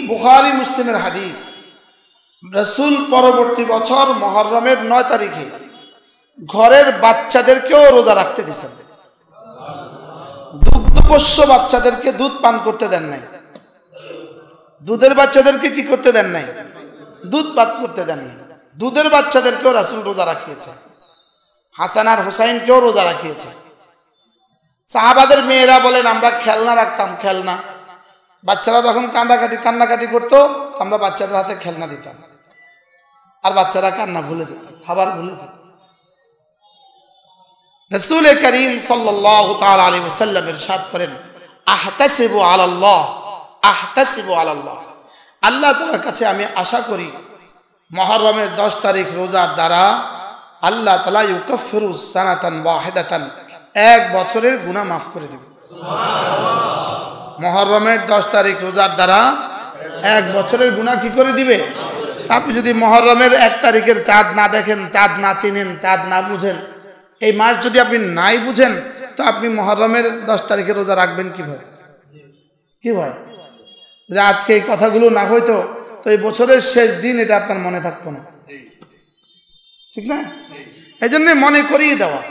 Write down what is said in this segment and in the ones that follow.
বুখারী মুসলিমের হাদিস, রাসূল পরবর্তী বছর মুহররমের 9 তারিখে ঘরের বাচ্চাদেরকেও রোজা রাখতে দিয়েছেন। দুগ্ধপোষ্য বাচ্চাদেরকে দুধ পান করতে দেন নাই। দুধের বাচ্চাদেরকে কি করতে দেন নাই? দুধ পান করতে দেন নাই। দুধের বাচ্চাদেরকেও রাসূল রোজা রাখিয়েছে। হাসান আর হুসাইনকেও রোজা রাখিয়েছে। সাহাবাদের মেয়েরা বলেন আমরা খেলনা রাখতাম, খেলনা। বাচ্চারা যখন কান্নাকাটি করতো, আমরা বাচ্চাদের হাতে খেলনা দিতাম, আর বাচ্চারা কান্না ভুলে যেত, খাবার ভুলে যেত। রাসূল করিম সাল্লাল্লাহু তাআলা আলাইহি ওয়াসাল্লাম ইরশাদ করেন, আহতাসিবু আলাল্লাহ, আহতাসিবু আলাল্লাহ, আল্লাহ তাআলার কাছে আমি আশা করি মুহররমের 10 তারিখ রোজার দ্বারা আল্লাহ তাআলা ইউকাফিরু সানাতান ওয়াহিদাতান, এক বছরের গুনাহ মাফ করে দেবে। সুবহানাল্লাহ। মুহররমের 10 তারিখ রোজার দ্বারা এক বছরের গুনাহ কি করে দিবে? আপনি যদি মুহররমের 1 তারিখের চাঁদ না দেখেন, চাঁদ না চিনেন, চাঁদ না বুঝেন, এই মাস যদি আপনি নাই বুঝেন, তো আপনি মুহররমের 10 তারিখের রোজা রাখবেন কিভাবে? কি ভাই, যে আজকে এই কথাগুলো না হইতো তো এই বছরের শেষ দিন এটা আপনার মনে থাকতো না, ঠিক না? এই জন্য মনে করিয়ে দেওয়া,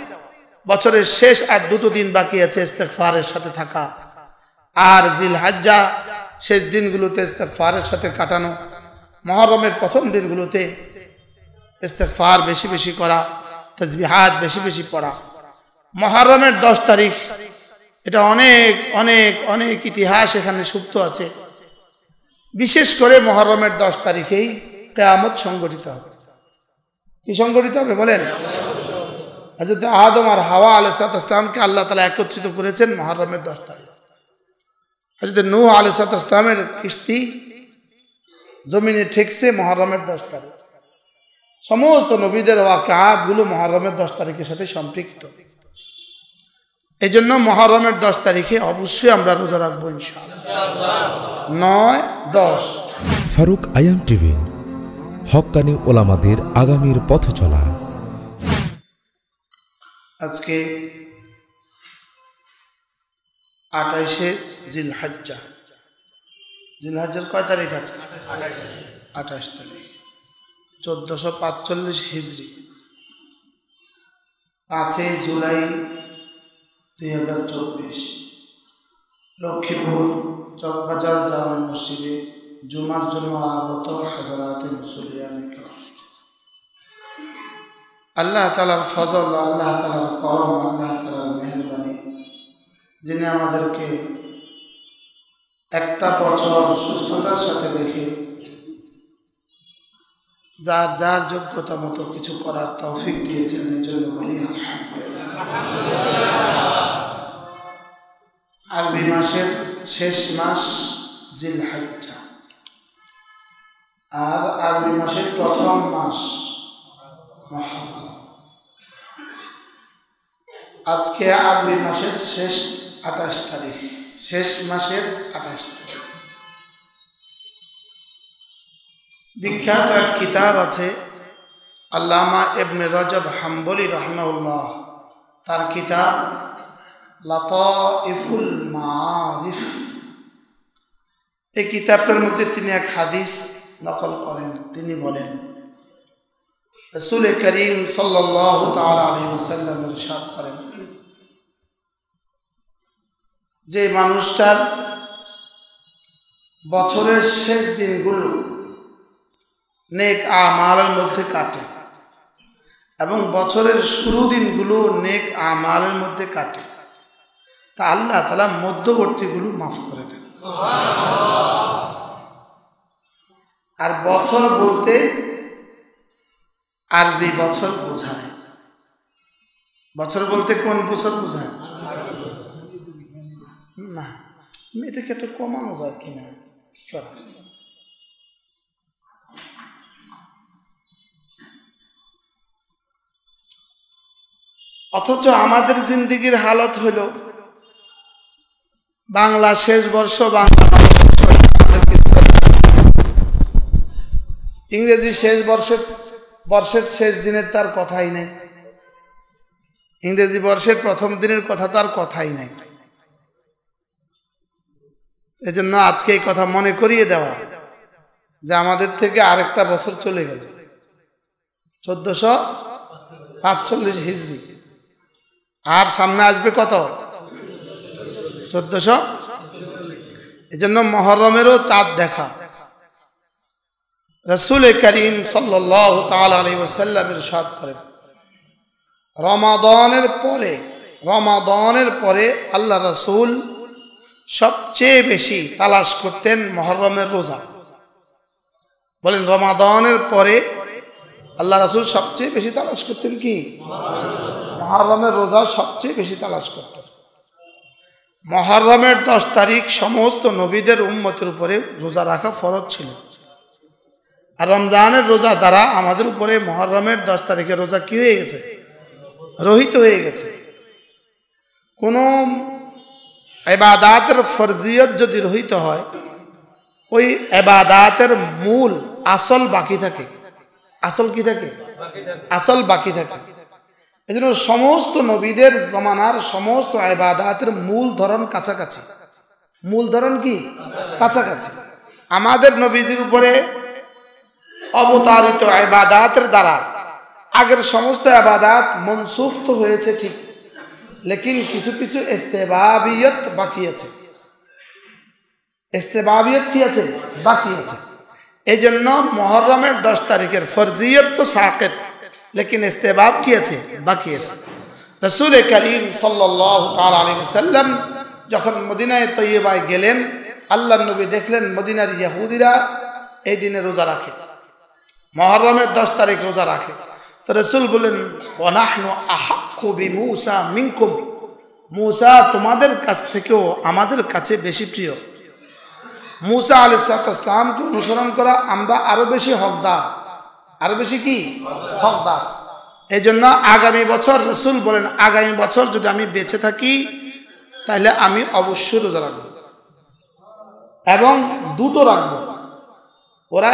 বছরের শেষ আর 2 দিন বাকি আছে ইস্তেগফারের সাথে থাকা, আর জিলহজ্জা শেষ দিনগুলোতে ইস্তেগফারের সাথে কাটানো, মুহররমের প্রথম দিনগুলোতে ইস্তেগফার বেশি বেশি করা, তাসবিহাত বেশি বেশি পড়া। মুহররমের 10 তারিখ এটা অনেক অনেক অনেক ইতিহাস এখানে সুপ্ত আছে। বিশেষ করে মুহররমের 10 তারিখেই কিয়ামত সংঘটিত হবে। কি সংঘটিত হবে বলেন? হযরত আদম আর হাওয়া আলাইহিস সালামকে আল্লাহ তাআলা একত্রিত করেছেন মুহররমের 10 তারিখ। হযরত নূহ আলাইহিস সালামের কিস্তি জমিনে ঠেকছে মুহররমের 10 তারিখ। সমস্ত নবীদের ওয়াকিয়াতগুলো মুহররমের 10 তারিখের সাথে সম্পৃক্ত। এই জন্য মুহররমের 10 তারিখে অবশ্যই আমরা রোজা রাখবো ইনশাআল্লাহ। 9, 10। ফারুক আয়াম টিভি, হক্কানি ওলামাদের আগামীর পথ চলা। আজকে 28শে জিলহজ্জা। জিলহজ্জার কয় তারিখ আছে? 28 তারিখ, 1445 হিজরি, 5 জুলাই 2024, লক্ষ্মীপুর চকবাজার জামে মসজিদে জুমার জন্য আগত হাজরাতে মুসল্লিয়ানে কিরাম। আল্লাহ তাআলার ফজল, আল্লাহ তাআলার করম, আল্লাহ তাআলার মেহেরবানি, যিনি আমাদেরকে একটা বছর সুস্থতার সাথে দেখে যার যার যোগ্যতা মতো কিছু করার তৌফিক দিয়েছেন, এই জন্য বলি আরবি মাসের শেষ মাস জিলহজ্জা, আর আরবি মাসের প্রথম মাস মুহররম। আজকে আরবি মাসের শেষ 28 তারিখ, শেষ মাসের 28 তারিখ। বিখ্যাত এক কিতাব আছে আল্লামা ইবনে রজব হাম্বলি রাহিমাহুল্লাহ, তার কিতাব লাতাইফুল মাআরিফ। এই কিতাবটার মধ্যে তিনি এক হাদিস নকল করেন। তিনি বলেন, রাসূল করিম সাল্লাল্লাহু তাআলা আলাইহি ওয়াসাল্লাম ইরশাদ করেন, যে মানুষটার বছরের শেষ দিনগুলো নেক আমালের মধ্যে কাটে এবং বছরের শুরু দিনগুলো নেক আমালের মধ্যে কাটে, তা আল্লাহ তাআলা মধ্যবর্তীগুলো মাফ করে দেন। আর বছর বলতে আরবি বছর বোঝায়। বছর বলতে কোন বছর বোঝায়? না, এটাকে একটু কমানো যায় কিনা, কি করা? অথচ আমাদের জিন্দেগির হালত হইল বাংলা শেষ বর্ষ, বাংলা ইংরেজি শেষ বর্ষের শেষ দিনের তার কথাই নেই, ইংরেজি বর্ষের প্রথম দিনের কথা তার কথাই নেই। এজন্য আজকে এই কথা মনে করিয়ে দেওয়া যে আমাদের থেকে আরেকটা বছর চলে গেল 1445 হিজরি, আর সামনে আসবে কত 1400। এই জন্য মহরমেরও চাঁদ দেখা। রাসূল করিম সাল্লাল্লাহু তাআলা আলাইহি ওয়াসাল্লাম ইরশাদ করেন, রমাদানের পরে আল্লাহ রাসূল সবচেয়ে বেশি তালাশ করতেন মহরমের রোজা। বলেন, রমাদানের পরে আল্লাহ রাসূল সবচেয়ে বেশি তালাশ করতেন কি? মহরমের রোজা সবচেয়ে বেশি তালাশ করতেন। মহরমের 10 তারিখ সমস্ত নবীদের উম্মতের উপরে রোজা রাখা ফরজ ছিল, আর রমজানের রোজা দ্বারা আমাদের উপরে মহরমের 10 তারিখের রোজা কি হয়ে গেছে? রহিত হয়ে গেছে। কোনো ইবাদাতের ফরজিয়ত যদি রহিত হয়, ওই ইবাদাতের মূল আসল বাকি থাকে। আসল কি থাকে? আসল বাকি থাকে। এই জন্য সমস্ত নবীদের জমানার সমস্ত ইবাদাতের মূল ধরন কাছাকাছি। মূল ধরন কি? কাছাকাছি। আমাদের নবীজির উপরে অবতারিত ইবাদাতের দ্বারা আগের সমস্ত ইবাদাত মনসুখ তো হয়েছে ঠিক, লেকিন কিছু কিছু ইস্তেবাবিয়ত বাকি আছে। ইস্তেবাবিয়ত কি আছে? বাকি আছে। এই জন্য মহরমের 10 তারিখের ফরজিয়ত তো সাকিত, লেকিন ইস্তেবাব কি আছে? বাকি আছে। রাসূল করিম সাল্লাল্লাহু তাআলা আলাইহি ওয়াসাল্লাম যখন মদিনায়ে তৈয়বায় গেলেন, আল্লাহর নবী দেখলেন মদিনার ইহুদিরা এই দিনে রোজা রাখে, মহরমের 10 তারিখ রোজা রাখে। তো রাসূল বলেন, ওয়া নাহনু আহাক্কু বিমূসা মিনকুম, মূসা তোমাদের কাছ থেকেও আমাদের কাছে বেশি প্রিয়। মূসা আলাইহিস সালামকে অনুসরণ করা আমরা আরো বেশি হকদার, আরো বেশি কি? হকদার। এই জন্য আগামী বছর রাসূল বলেন, আগামী বছর যদি আমি বেঁচে থাকি তাহলে আমি অবশ্যই রোজা রাখবো, এবং দুটো রাখবো। ওরা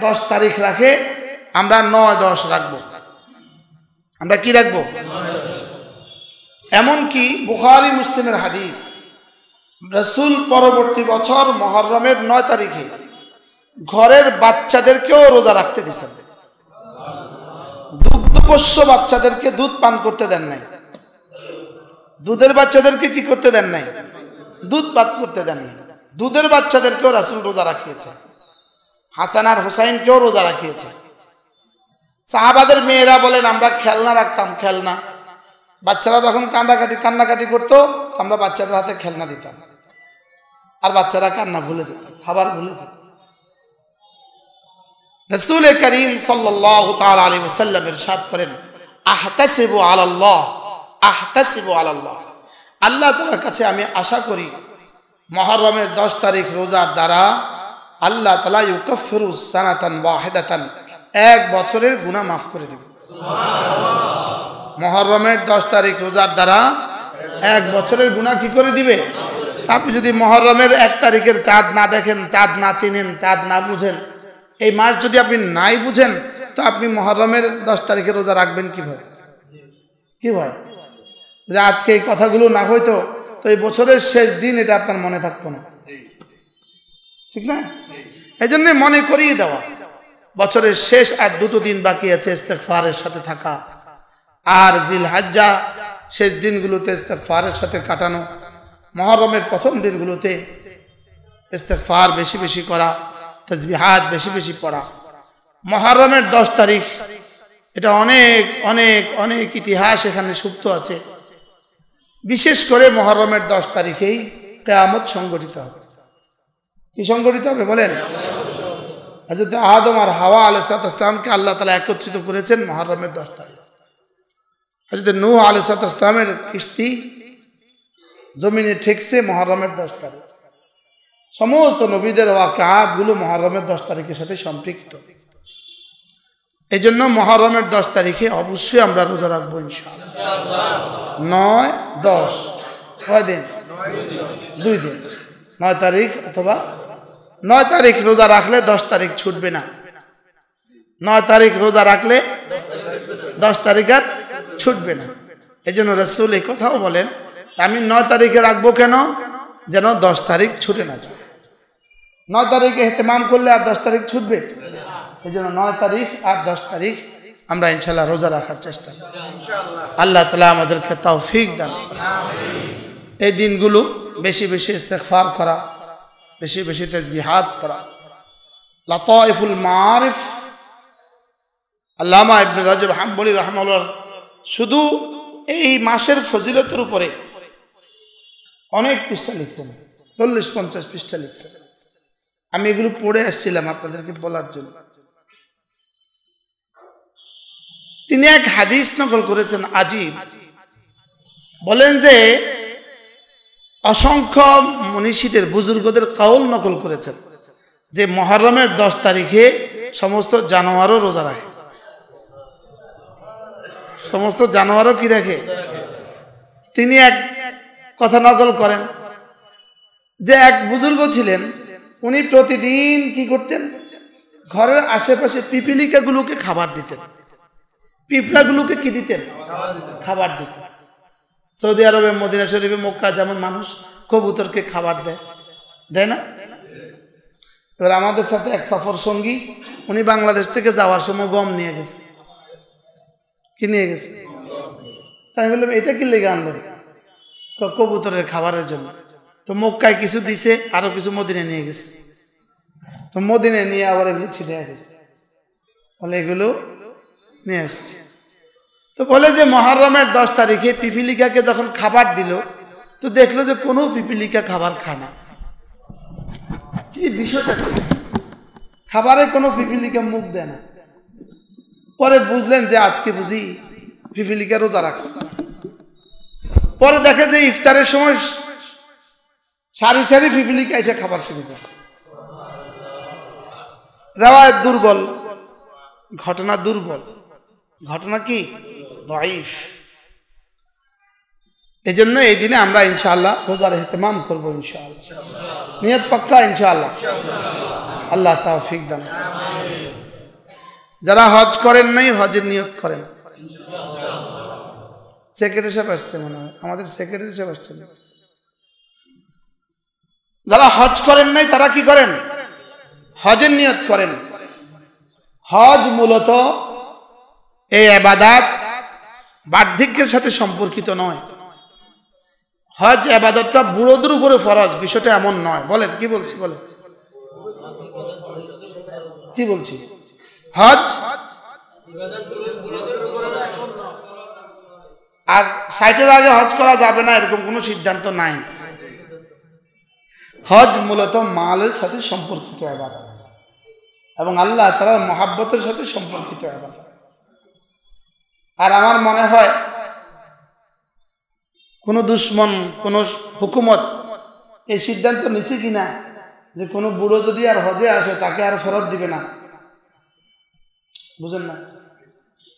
10 তারিখ রাখে, আমরা 9-10 রাখবো। আমরা কি রাখবো? এমনকি বুখারী মুসলিমের হাদিস, রাসূল পরবর্তী বছর মহরমের 9 তারিখে ঘরের বাচ্চাদেরকেও রোজা রাখতে দিয়েছেন। দুগ্ধপোষ্য বাচ্চাদেরকে দুধ পান করতে দেন নাই, দুধের বাচ্চাদেরকে কি করতে দেন নাই? দুধ পান করতে দেন নাই। দুধের বাচ্চাদেরকেও রাসূল রোজা রাখিয়েছে, হাসান আর হুসাইনকেও রোজা রাখিয়েছে। সাহাবাদের মেয়েরা বলেন, আমরা খেলনা রাখতাম, খেলনা। বাচ্চারা যখন কান্নাকাটি করতো, আমরা বাচ্চাদের হাতে খেলনা দিতাম, আর বাচ্চারা কান্না ভুলে যেত, খাবার ভুলে যেত। রাসূল করিম সাল্লাল্লাহু তাআলা আলাইহি ওয়াসাল্লাম ইরশাদ করেন, আহতাসিবু আলাল্লাহ, আহতাসিবু আলাল্লাহ, আল্লাহ তাআলার কাছে আমি আশা করি মুহররমের 10 তারিখ রোজার দ্বারা আল্লাহ তাআলা ইউকাফিরু সানাতান ওয়াহিদাতান, এক বছরের গুনাহ মাফ করে দেবে। সুবহানাল্লাহ। মুহররমের 10 তারিখ রোজার দ্বারা এক বছরের গুনাহ কি করে দিবে? আপনি যদি মুহররমের 1 তারিখের চাঁদ না দেখেন, চাঁদ না চিনেন, চাঁদ না বুঝেন, এই মাস যদি আপনি নাই বুঝেন, তো আপনি মুহররমের 10 তারিখের রোজা রাখবেন কিভাবে? কি ভাই, যে আজকে এই কথাগুলো না হইতো তো এই বছরের শেষ দিন এটা আপনার মনে থাকতো না, ঠিক না? এই জন্য মনে করিয়ে দেওয়া, বছরের শেষ আর 2টো দিন বাকি আছে ইস্তেগফারের সাথে থাকা, আর জিলহজ্জা শেষ দিনগুলোতে ইস্তেগফারের সাথে কাটানো, মুহররমের প্রথম দিনগুলোতে ইস্তেগফার বেশি বেশি করা, তাসবিহাত বেশি বেশি পড়া। মুহররমের 10 তারিখ এটা অনেক অনেক অনেক ইতিহাস এখানে সুপ্ত আছে। বিশেষ করে মুহররমের 10 তারিখেই কিয়ামত সংগঠিত হবে। কি সংগঠিত হবে বলেন? হযরত আদম আর হাওয়া আলাইহিস সালামকে আল্লাহ তাআলা একত্রিত করেছেন মুহররমের 10 তারিখ। হযরত নূহ আলাইহিস সালামের কিস্তি জমিনে ঠেকছে মুহররমের 10 তারিখ। সমস্ত নবীদের ওয়াকিয়াতগুলো মুহররমের 10 তারিখের সাথে সম্পৃক্ত। এই জন্য মুহররমের 10 তারিখে অবশ্যই আমরা রোজা রাখবো ইনশাআল্লাহ। 9-10 কয় দিন? 2 দিন। 9 তারিখ অথবা 9 তারিখ রোজা রাখলে 10 তারিখ ছুটবে না। 9 তারিখ রোজা রাখলে 10 তারিখ আর ছুটবে না। এই জন্য রাসূল এই কথাও বলেন, আমি 9 তারিখে রাখবো কেন? যেন 10 তারিখ ছুটে না যায়। 9 তারিখে ইহতিমাম করলে আর 10 তারিখ ছুটবে? এই জন্য 9 তারিখ আর 10 তারিখ আমরা ইনশাআল্লাহ রোজা রাখার চেষ্টা করব। আল্লাহ তাআলা আমাদেরকে তৌফিক দান করুন। এই দিনগুলো বেশি বেশি ইস্তিগফার করা, বেশি বেশি তাসবিহাত করা। লাতাইফুল মারিফ আল্লামা ইবনে রাজব হাম্বলি রাহমাহুল্লাহ শুধু এই মাসের ফজিলতের উপরে অনেক পৃষ্ঠা লিখছেন, 40-50 পৃষ্ঠা লিখছেন। আমি এগুলো পড়ে আসছিলাম আপনাদেরকে বলার জন্য। তিনি এক হাদিস নকল করেছেন আজীব। বলেন যে অসংখ্য মনীষীদের, বুজুর্গদের কাউল নকল করেছেন যে মুহররমের 10 তারিখে সমস্ত জানোয়ারও রোজা রাখে। সমস্ত জানোয়ারও কি রাখে? তিনি এক কথা নকল করেন যে এক বুজুর্গ ছিলেন, উনি প্রতিদিন কি করতেন? ঘরের আশেপাশে পিপিলিকাগুলোকে খাবার দিতেন। পিঁপড়াগুলোকে কি দিতেন? খাবার দিতেন। সৌদি আরবে, মদিনা শরীফে, মক্কা যেমন মানুষ কবুতরকে খাবার দেয়, দেয় না? এবার আমাদের সাথে এক সফর সঙ্গী, উনি বাংলাদেশ থেকে যাওয়ার সময় গম নিয়ে গেছে। কি নিয়ে গেছে? তাই বললাম এটা কি লেগে আনলেন? কবুতরের খাবারের জন্য। তো মক্কায় কিছু দিছে, আরো কিছু মদিনায় নিয়ে গেছে। তো মদিনায় নিয়ে আবার এগুলো ছিটে গেছে, বলে এগুলো নিয়ে আসছে। তো বলে যে মুহররমের 10 তারিখে পিপিলিকাকে যখন খাবার দিল, তো দেখলো যে কোনো পিপিলিকা খাবার খায় না। বিষয়টা খাবারে কোনো পিপিলিকা মুখ দেয় না। পরে বুঝলেন যে আজকে বুঝি পিপিলিকা রোজা রাখছে। পরে দেখে যে ইফতারের সময় সারি সারি পিপিলিকা এসে খাবার শুরু করে। রিওয়ায়াত দুর্বল, ঘটনা দুর্বল, ঘটনা কি দাঈফ। এই জন্য এই দিনে আমরা ইনশাআল্লাহ রোজার ইহতিমাম করব ইনশাআল্লাহ। নিয়ত পাক্কা ইনশাআল্লাহ। আল্লাহ তৌফিক দান। যারা হজ করেন নাই, হজের নিয়ত করেন। সেক্রেটারি সাহেব আসছে মনে হয়, আমাদের সেক্রেটারি সাহেব আসছে। যারা হজ করেন নাই তারা কি করেন? হজের নিয়ত করেন। হজ মূলত এই ইবাদত বার্ধক্যের সাথে সম্পর্কিত নয়। হজ ইবাদতটা বুড়োদের উপরে ফরজ, বিষয়টা এমন নয়। বলেন কি বলছি? বলেন কি বলছি? হজ আর 60-এর আগে হজ করা যাবে না এরকম কোনো সিদ্ধান্ত নাই। হজ মূলত মালের সাথে সম্পর্কিত ইবাদত এবং আল্লাহ তাআলার মহব্বতের সাথে সম্পর্কিত ইবাদত। আর আমার মনে হয় কোনো দুশ্মন, কোনো হুকুমত এই সিদ্ধান্ত নিছে কিনা যে কোনো বুড়ো যদি আর হজে আসে তাকে আর ফেরত দিবে না। বুঝেন না?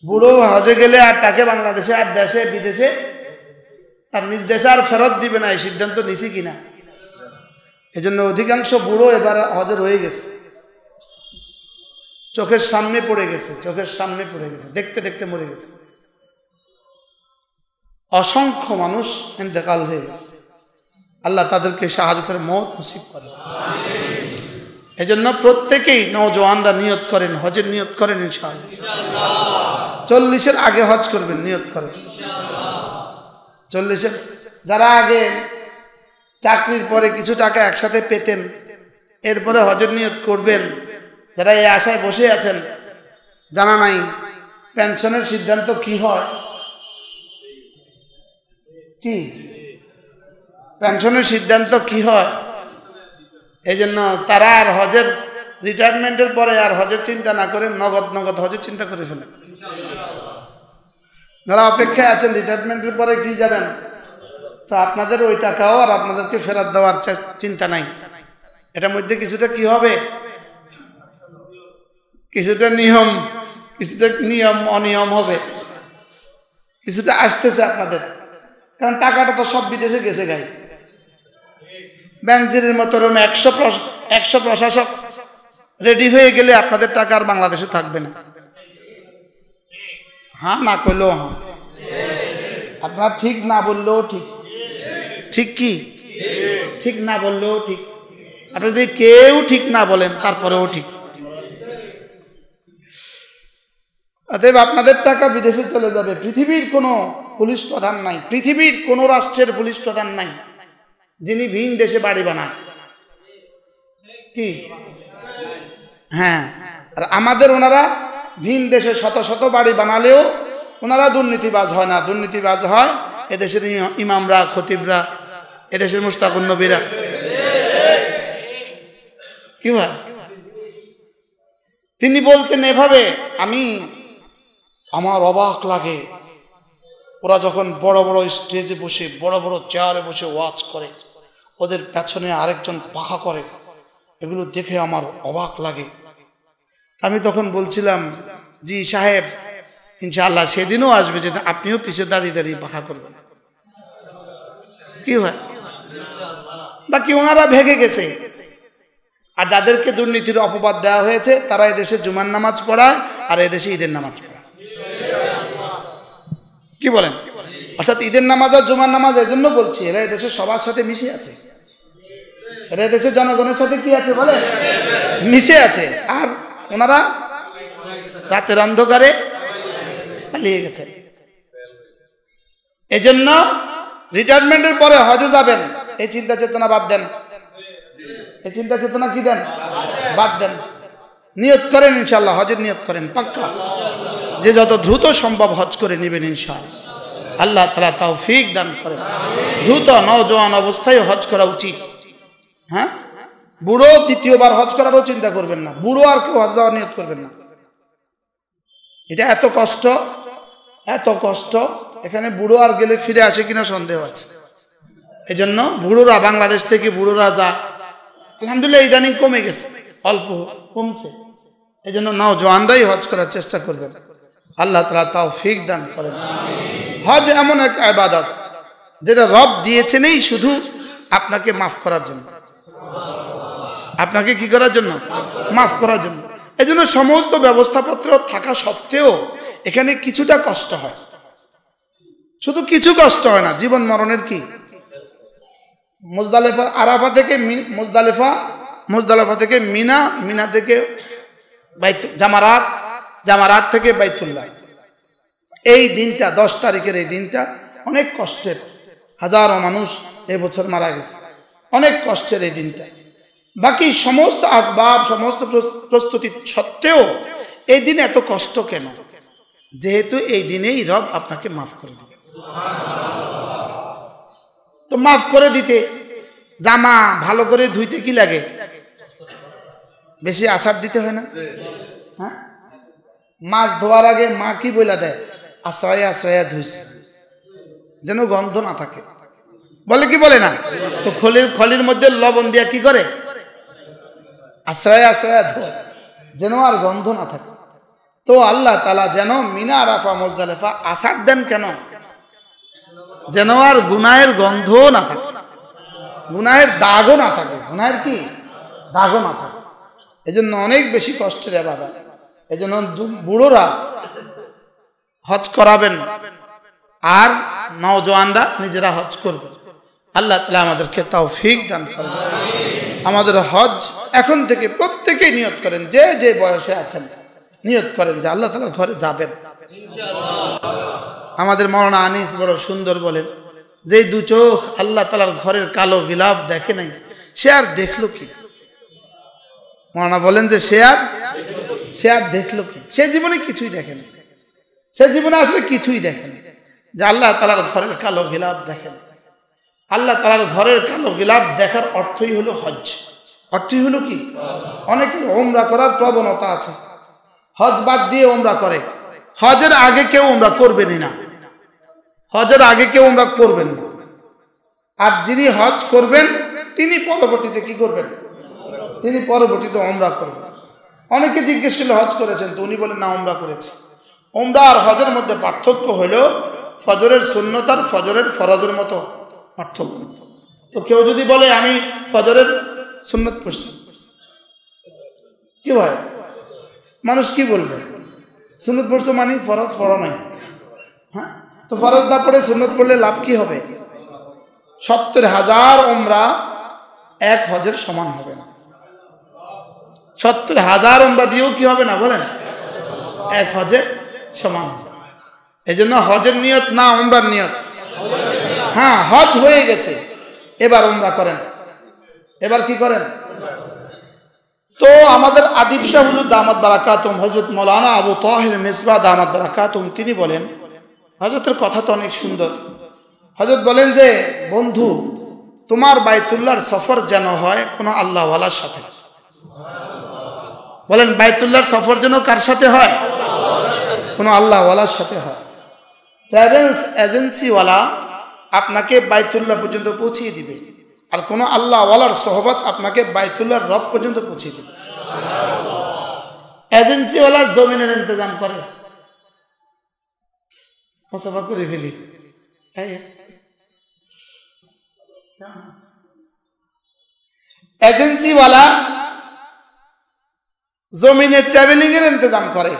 বুড়ো হজে গেলে আর তাকে বাংলাদেশে আর দেশে বিদেশে আর নিজ দেশে আর ফেরত দিবে না, এই সিদ্ধান্ত নিছে কিনা। এই জন্য অধিকাংশ বুড়ো এবার হজে রয়ে গেছে, চোখের সামনে পড়ে গেছে, চোখের সামনে পড়ে গেছে, দেখতে দেখতে মরে গেছে। অসংখ্য মানুষ ইন্তেকাল হয়ে গেছে। আল্লাহ তাদেরকে শাহাদাতের মওত নসিব করেন। এই জন্য প্রত্যেকেই নওজওয়ানরা নিয়ত করেন, হজের নিয়ত করেন ইনশাআল্লাহ। 40-এর আগে হজ করবেন, নিয়ত করেন। 40-এর যারা আগে চাকরির পরে কিছু টাকা একসাথে পেতেন, এরপরে হজের নিয়ত করবেন। যারা এই আশায় বসে আছেন, জানা নাই পেনশনের সিদ্ধান্ত কি হয়, কি পেনশনের সিদ্ধান্ত কি হয়, এই জন্য তারা আর হজের রিটায়ারমেন্টের পরে আর হজের চিন্তা না করে নগদ নগদ হজের চিন্তা করে ফেলে। যারা অপেক্ষায় আছেন রিটায়ারমেন্টের পরে কি যাবেন, তো আপনাদের ওই টাকাও আর আপনাদেরকে ফেরত দেওয়ার চিন্তা নাই। এটার মধ্যে কিছুটা কি হবে, কিছুটা নিয়ম অনিয়ম হবে, কিছুটা আসতেছে আপনাদের। কারণ টাকাটা তো সব বিদেশে গেছে গাই। ব্যাংকের মতো 100 প্রশাসক রেডি হয়ে গেলে আপনাদের টাকা আর বাংলাদেশে থাকবে না। হ্যাঁ না করলেও হ্যাঁ, আপনার ঠিক না বললেও ঠিক, ঠিক কি ঠিক না বললেও ঠিক। আপনি যদি কেউ ঠিক না বলেন তারপরেও ঠিক। অতএব আপনাদের টাকা বিদেশে চলে যাবে। পৃথিবীর কোনো পুলিশ প্রধান নাই, পৃথিবীর কোনো রাষ্ট্রের পুলিশ প্রধান নাই যিনি ভিন দেশে বাড়ি বানায়। কি? হ্যাঁ, আর আমাদের ওনারা ভিন দেশে শত শত বাড়ি বানালেও ওনারা দুর্নীতিবাজ হয় না। দুর্নীতিবাজ হয় এদেশের ইমামরা, খতিবরা, এদেশের মুশতাকুন নবীরা। কি ভাই? তিনি বলতেন এভাবে, আমার অবাক লাগে ওরা যখন বড় বড় স্টেজে বসে, বড় বড় চেয়ারে বসে ওয়াজ করে, ওদের পেছনে আরেকজন পাখা করে, এগুলো দেখে আমার অবাক লাগে। আমি তখন বলছিলাম, জি সাহেব, ইনশাআল্লাহ সেদিনও আসবে যেদিন আপনিও পিছে দাঁড়িয়ে দাঁড়িয়ে পাখা করবেন। কি হয়? বাকি ওনারা ভেগে গেছে। আর যাদেরকে দুর্নীতির অপবাদ দেওয়া হয়েছে তারা এদেশে জুমার নামাজ পড়ায় আর এদেশে ঈদের নামাজ পড়ায়। কি বলেন? অর্থাৎ ঈদের নামাজ আর জুমার নামাজ এই জন্য বলছি, এরা এদেশের সবার সাথে মিশে আছে। এরা এদেশের জনগণের সাথে কি আছে বলে? মিশে আছে। আর ওনারা রাতের অন্ধকারে পালিয়ে গেছে। এজন্য রিটায়ারমেন্টের পরে হজে যাবেন, এই চিন্তা চেতনা বাদ দেন। এই চিন্তা চেতনা কি দেন? বাদ দেন। নিয়ত করেন ইনশাআল্লাহ, হজের নিয়ত করেন পাক্কা, যে যত দ্রুত সম্ভব হজ করে নেবেন ইনশাআল্লাহ। আল্লাহ তাআলা তৌফিক দান করেন। দ্রুত নওজোয়ান অবস্থায় হজ করা উচিত। হ্যাঁ, বুড়ো দ্বিতীয়বার হজ করারও চিন্তা করবেন না। বুড়ো আর কেউ হজ যাওয়ার নিয়ত করবেন না। এটা এত কষ্ট, এত কষ্ট, এখানে বুড়ো আর গেলে ফিরে আসে কিনা সন্দেহ আছে। এই জন্য বুড়োরা, বাংলাদেশ থেকে বুড়োরা যা আলহামদুলিল্লাহ ইদানিং কমে গেছে, অল্প কমছে। এই জন্য নওজোয়ানরাই হজ করার চেষ্টা করবেন। আল্লাহ তাআলা তৌফিক দান করেন। হজ এমন এক ইবাদত যেটা রব দিয়েছেনই শুধু আপনাকে মাফ করার জন্য। আপনাকে কি করার জন্য? মাফ করার জন্য। এই জন্য সমস্ত ব্যবস্থাপত্র থাকা সত্ত্বেও এখানে কিছুটা কষ্ট হয়। শুধু কিছু কষ্ট হয় না, জীবন মরণের কি। মুজদালিফা, আরাফা থেকে মুজদালিফা থেকে মিনা, মিনা থেকে জামারাত, জামারাত থেকে বাইতুল্লাহ। এই দিনটা 10 তারিখের এই দিনটা অনেক কষ্টের। হাজারো মানুষ এবছর মারা গেছে, অনেক কষ্টের এই দিনটা। বাকি সমস্ত আসবাব, সমস্ত প্রস্তুতি সত্ত্বেও এই দিন এত কষ্ট কেন? যেহেতু এই দিনেই রব আপনাকে মাফ করে দিবে। তো মাফ করে দিতে জামা ভালো করে ধুইতে কি লাগে? বেশি আছাড় দিতে হয় না? হ্যাঁ, মাছ ধোয়ার আগে মা কি বইলা দেয়? আশ্রয়া আশ্রয়া ধুইস, যেন গন্ধ না থাকে। বলে কি বলে না? তো খলির মধ্যে লবণ দিয়া কি করে? আশ্রয়া আশ্রয়া ধোয়, যেন আর গন্ধ না থাকে। তো আল্লাহ তাআলা যেন মিনা, আরাফা, মুজদালিফা আছাড় দেন কেন? যেন আর গুনাহের গন্ধ না থাকে, গুনাহের দাগও না থাকে। গুনাহের কি দাগও না থাকে। এই জন্য অনেক বেশি কষ্টের ইবাদত। এই জন্য বুড়োরা হজ করাবেন আর নওজোয়ানরা নিজেরা হজ করবেন। আল্লাহ তাআলা আমাদেরকে তৌফিক দান করুন। আমাদের হজ এখন থেকে প্রত্যেকেই নিয়ত করেন, যে যে বয়সে আছেন নিয়ত করেন যে আল্লাহ তাআলার ঘরে যাবেন। আমাদের মাওলানা আনিস বড় সুন্দর বলেন, যে দু চোখ আল্লাহ তাআলার ঘরের কালো গিলাফ দেখে নাই, সে আর দেখলো কি? মাওলানা বলেন যে সে আর দেখলো কি? সে জীবনে কিছুই দেখেন, সে জীবনে আসলে কিছুই দেখেন। যে আল্লাহ তাআলার ঘরের কালো গিলাফ দেখেন। আল্লাহ তাআলার ঘরের কালো গিলাফ দেখার অর্থই হলো হজ। অর্থই হলো কি? অনেকের ওমরা করার প্রবণতা আছে, হজ বাদ দিয়ে ওমরা করে। হজের আগে কেউ ওমরা করবেনই না, হজের আগে কেউ ওমরা করবেন না। আর যিনি হজ করবেন তিনি পরবর্তীতে কি করবেন? তিনি পরবর্তীতে ওমরা করবেন। অনেকে জিজ্ঞেস করলে হজ করেছেন, তো উনি বলেন না ওমরা করেছে। ওমরা আর হজের মধ্যে পার্থক্য হলো ফজরের সুন্নত আর ফজরের ফরজের মতো পার্থক্য। তো কেউ যদি বলে আমি ফজরের সুন্নত পড়ছি, কি ভাই মানুষ কি বলবে? সুন্নত পড়ছো মানে ফরজ পড়ো নাই। হ্যাঁ, তো ফরজ না পড়ে সুন্নত পড়লে লাভ কি হবে? 70,000 ওমরা এক হজের সমান হবে না। 70,000 উমরা দিয়েও কি হবে না বলেন, এক হজের সমান হবে। এই জন্য হজের নিয়ত না উমরার নিয়ত। হ্যাঁ, হজ হয়ে গেছে, এবার উমরা করেন। এবার কি করেন? তো আমাদের আদিব শাহ হুজুর দামাত বারাকাতুম, হযরত মাওলানা আবু তাহের মিসবাহ দামাত বারাকাতুম, তিনি বলেন, হযরতের কথা তো অনেক সুন্দর। হযরত বলেন যে বন্ধু, তোমার বাইতুল্লাহর সফর যেন হয় কোনো আল্লাহওয়ালার সাথে। বলেন, বাইতুল্লাহর সফর যেন কার সাথে হয়? কোনো আল্লাহওয়ালার সাথে হয়। ট্রাভেলস এজেন্সিওয়ালা আপনাকে বাইতুল্লাহ পর্যন্ত পৌঁছিয়ে দিবে, আর কোনো আল্লাহওয়ালার সোহবত আপনাকে বাইতুল্লাহর রব পর্যন্ত পৌঁছিয়ে দিবে। এজেন্সিওয়ালার জমিনের ইন্তজাম করে, মুসাফা করে ফেলি। এজেন্সিওয়ালা জমিনের ট্রাভেলিং এর ইন্তজাম করে,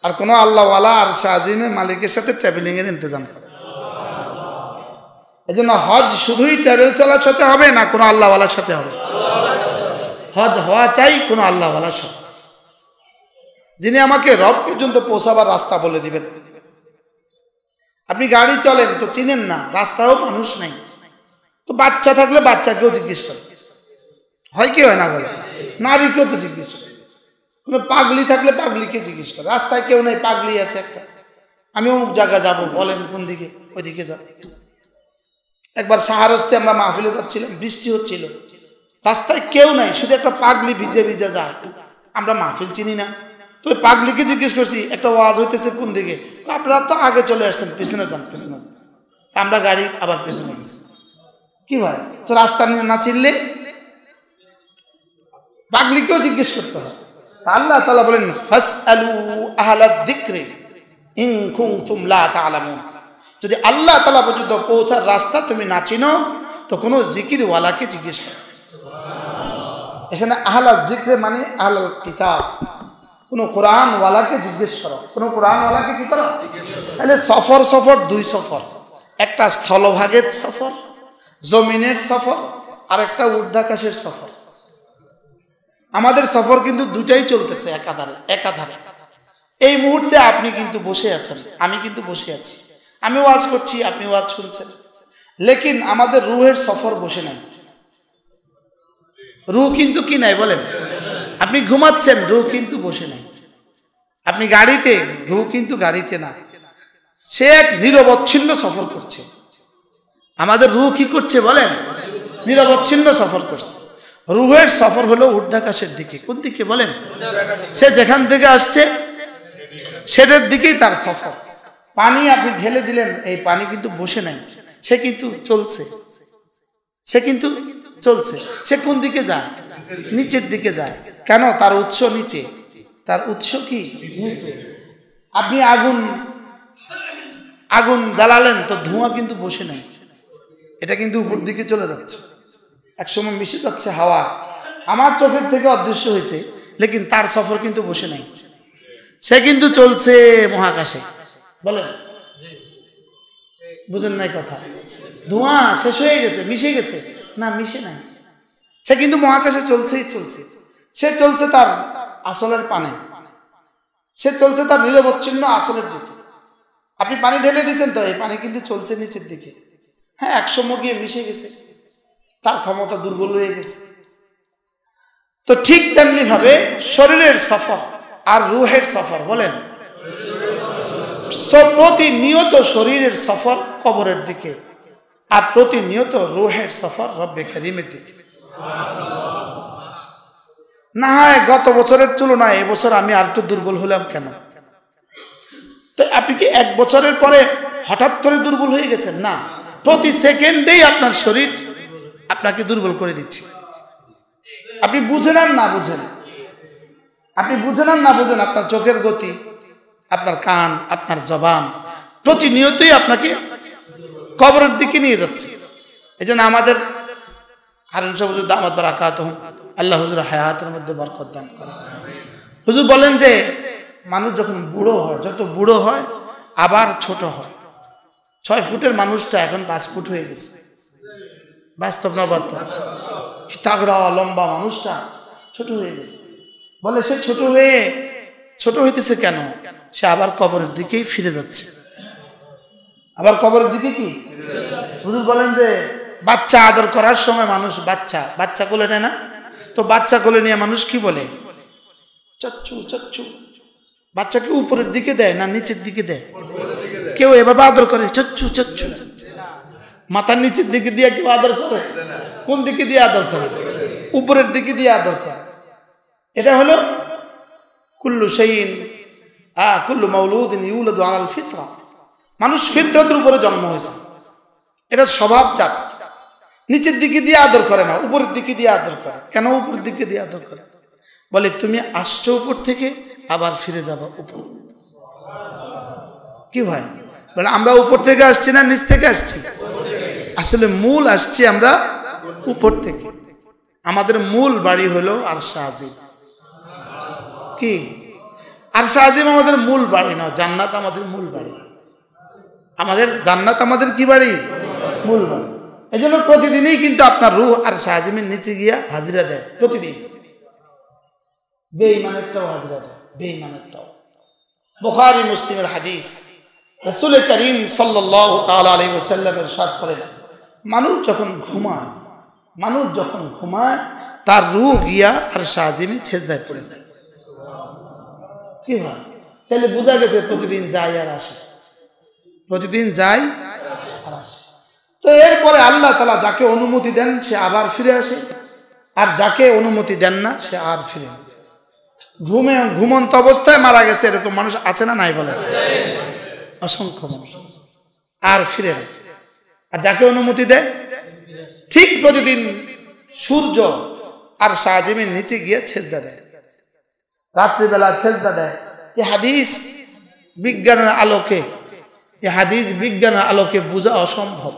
আর কোনো আল্লাহওয়ালা আর শাহজিমের মালিকের সাথে ট্রাভেলিং এর ইন্তজাম করে। এই জন্য হজ শুধুই ট্রাভেল চালার সাথে হবে না, কোনো আল্লাহওয়ালার সাথে হবে। হজ হওয়া চাই কোনো আল্লাহওয়ালার সাথে, যিনি আমাকে রব পর্যন্ত পৌঁছাবার রাস্তা বলে দিবেন। আপনি গাড়ি চলেন তো চিনেন না, রাস্তাও মানুষ নাই, তো বাচ্চা থাকলে বাচ্চাকেও জিজ্ঞেস করে, হয় কি হয় না বলে, নারীকেও তো জিজ্ঞেস করে, কোনো পাগলি থাকলে পাগলিকে জিজ্ঞেস করে। রাস্তায় কেউ নেই, পাগলি আছে একটা, আমি অমুক জায়গা যাবো, বলেন কোন দিকে, ওইদিকে যাব। একবার সাহারস্তে আমরা মাহফিলে যাচ্ছিলাম, বৃষ্টি হচ্ছিল, রাস্তায় কেউ নাই, শুধু একটা পাগলি ভিজে ভিজে যায়। আমরা মাহফিল চিনি না, তো ওই পাগলিকে জিজ্ঞেস করছি একটা ওয়াজ হইতেছে কোন দিকে, আপনারা তো আগে চলে আসছেন, পেছনে যান, পেছনে যান। আমরা গাড়ি আবার পেছনে গেছি। কি ভাই, তো রাস্তা না চিনলে পাগলিকেও জিজ্ঞেস করতে হয়। আল্লাহ তাআলা বলেন, ফাসআলু আহলা যিকরি ইন কুনতুম লা তা'লামুন। যদি আল্লাহ তাআলা পর্যন্ত পৌঁছার রাস্তা তুমি না চিনো, তো কোনো জিকিরওয়ালাকে জিজ্ঞেস করো। এখানে আহলা যিকর মানে আহলাল কিতাব, কোনো কোরআনওয়ালাকে জিজ্ঞেস করো, কোনো কোরআনওয়ালাকে কি করো? তাহলে সফর দুই সফর, একটা স্থলভাগের সফর, জমিনের সফর, আর একটা ঊর্ধ্বাকাশের সফর। আমাদের সফর কিন্তু দুটাই চলতেছে একাধারে। এই মুহূর্তে আপনি কিন্তু বসে আছেন, আমি কিন্তু বসে আছি, আমি ওয়াজ করছি, আপনি ওয়াজ শুনছেন, লেকিন আমাদের রুহের সফর বসে নাই। রুহ কিন্তু কি নাই বলেন? আপনি ঘুমাচ্ছেন, রুহ কিন্তু বসে নাই। আপনি গাড়িতে, রুহ কিন্তু গাড়িতে না, সে এক নিরবচ্ছিন্ন সফর করছে। আমাদের রুহ কি করছে বলেন? নিরবচ্ছিন্ন সফর করছে। রুহের সফর হলো ঊর্ধ্বাকাশের দিকে। কোন দিকে বলেন? সে যেখান থেকে আসছে সেটার দিকেই তার সফর। পানি আপনি ঢেলে দিলেন, এই পানি কিন্তু বসে নাই, সে কিন্তু চলছে, সে কিন্তু চলছে। সে কোন দিকে যায়? নিচের দিকে যায়। কেন? তার উৎস নিচে। তার উৎস কি? নিচে। আপনি আগুন জ্বালালেন, তো ধোঁয়া কিন্তু বসে নাই, এটা কিন্তু উপর দিকে চলে যাচ্ছে, একসময় মিশে যাচ্ছে হাওয়া। আমার চোখের থেকে অদৃশ্য হয়েছে, লেকিন তার সফর কিন্তু বসে নাই, সে কিন্তু চলছে মহাকাশে। বলেন, বুঝেন নাই কথা? ধোঁয়া শেষ হয়ে গেছে, মিশে গেছে না? মিশে নাই, সে কিন্তু মহাকাশে চলছেই চলছে। সে চলছে তার আসলের পানে, সে চলছে তার নিরবচ্ছিন্ন আসলের দিকে। আপনি পানি ঢেলে দিয়েছেন, তো এই পানি কিন্তু চলছে নিচের দিকে। হ্যাঁ, একসময় গিয়ে মিশে গেছে, তার ক্ষমতা দুর্বল হয়ে গেছে। তো ঠিক তেমনি ভাবে শরীরের সফর আর রুহের সফর। বলেন, প্রতিনিয়ত শরীরের সফর কবরের দিকে, আর প্রতিনিয়ত রুহের সফর রব্বে কারীমের দিকে। না হয় গত বছরের তুলনায় এবছর আমি আর একটু দুর্বল হলাম কেন? তো আপনি কি এক বছরের পরে হঠাৎ করে দুর্বল হয়ে গেছেন? না, প্রতি সেকেন্ডেই আপনার শরীর আপনাকে দুর্বল করে দিচ্ছে। আপনি বুঝেন আর না বুঝেন, আপনি বুঝেন আর না বুঝেন, আপনার চোখের গতি, আপনার কান, আপনার জবান প্রতিনিয়তই আপনাকে কবরের দিকে নিয়ে যাচ্ছে। এই জন্য আমাদের হারুন শাহ হুজুর দামাত বারাকাতুহু, আল্লাহ হুজুর হায়াতের মধ্যে বরকত দান করেন। হুজুর বলেন যে মানুষ যখন বুড়ো হয়, যত বুড়ো হয় আবার ছোট হয়। 6 ফুটের মানুষটা এখন 5 ফুট হয়ে গেছে। বাস্তব না বাস্তব? কি তাগড়া লম্বা মানুষটা ছোট হয়ে গেছে। বলে সে ছোট হইতেছে কেন? সে আবার কবরের দিকেই ফিরে যাচ্ছে। আবার কবরের দিকে কি? হুজুর বলেন যে বাচ্চা আদর করার সময় মানুষ বাচ্চা কোলে নেয় না? তো বাচ্চা কোলে নিয়ে মানুষ কি বলে? চচ্চু চচ্চু। বাচ্চাকে উপরের দিকে দেয় না নিচের দিকে দেয়? কেউ এভাবে আদর করে চচ্চু চচ্চু। মাথার নিচের দিকে দিয়ে কেউ আদর করে? কোন দিকে দিয়ে আদর করে? উপরের দিকে দিয়ে আদর করে। এটা হলো কুল্লু শাইইন কুল্লু মাউলুদিন ইউলাদু আলাল ফিতরা। মানুষ ফিতরাতের উপরে জন্ম হয়েছে, এটা স্বভাবজাত। নিচের দিকে দিয়ে আদর করে না, উপরের দিকে দিয়ে আদর করে। কেন উপরের দিকে দিয়ে আদর করে? বলে তুমি আসছো উপর থেকে, আবার ফিরে যাবো উপর। কি ভাই? বলে আমরা উপর থেকে আসছি না নিচ থেকে আসছি? আসলে মূল আসছি আমরা উপর থেকে। আমাদের মূল বাড়ি হলো আরশে আজিম। কি আরশে আজিম আমাদের মূল বাড়ি না, জান্নাত আমাদের মূল বাড়ি। আমাদের জান্নাত আমাদের কি বাড়ি? মূল বাড়ি। এই জন্য প্রতিদিনই কিন্তু আপনার রূহ আরশে আজিমের নিচে গিয়া হাজিরা দেয়। প্রতিদিন বেঈমানেরটাও হাজিরা দেয়, বেঈমানেরটাও। বুখারী মুসলিমের হাদিস, রাসূল করিম সাল্লাল্লাহু তাআলা আলাইহি ওয়াসাল্লাম ইরশাদ করেন, মানুষ যখন ঘুমায় তার রূহ গিয়া আরশে আজিমে সেজদায় পড়ে যায়। কি হয়? তাহলে বোঝা গেছে প্রতিদিন যায় আর আসে, প্রতিদিন যায় আর আসে। তো এরপরে আল্লাহ তাআলা যাকে অনুমতি দেন সে আবার ফিরে আসে, আর যাকে অনুমতি দেন না সে আর ফিরে না। ঘুমন্ত অবস্থায় মারা গেছে এরকম মানুষ আছে না নাই? বলে অসংখ্য মানুষ। আর ফিরে না। আর যাকে অনুমতি দেয় ঠিক প্রতিদিন সূর্য আরশে আজিমের নিচে গিয়ে সেজদা দেয়, রাত্রিবেলা সেজদা দেয়। এই হাদিস বিজ্ঞানের আলোকে বোঝা অসম্ভব।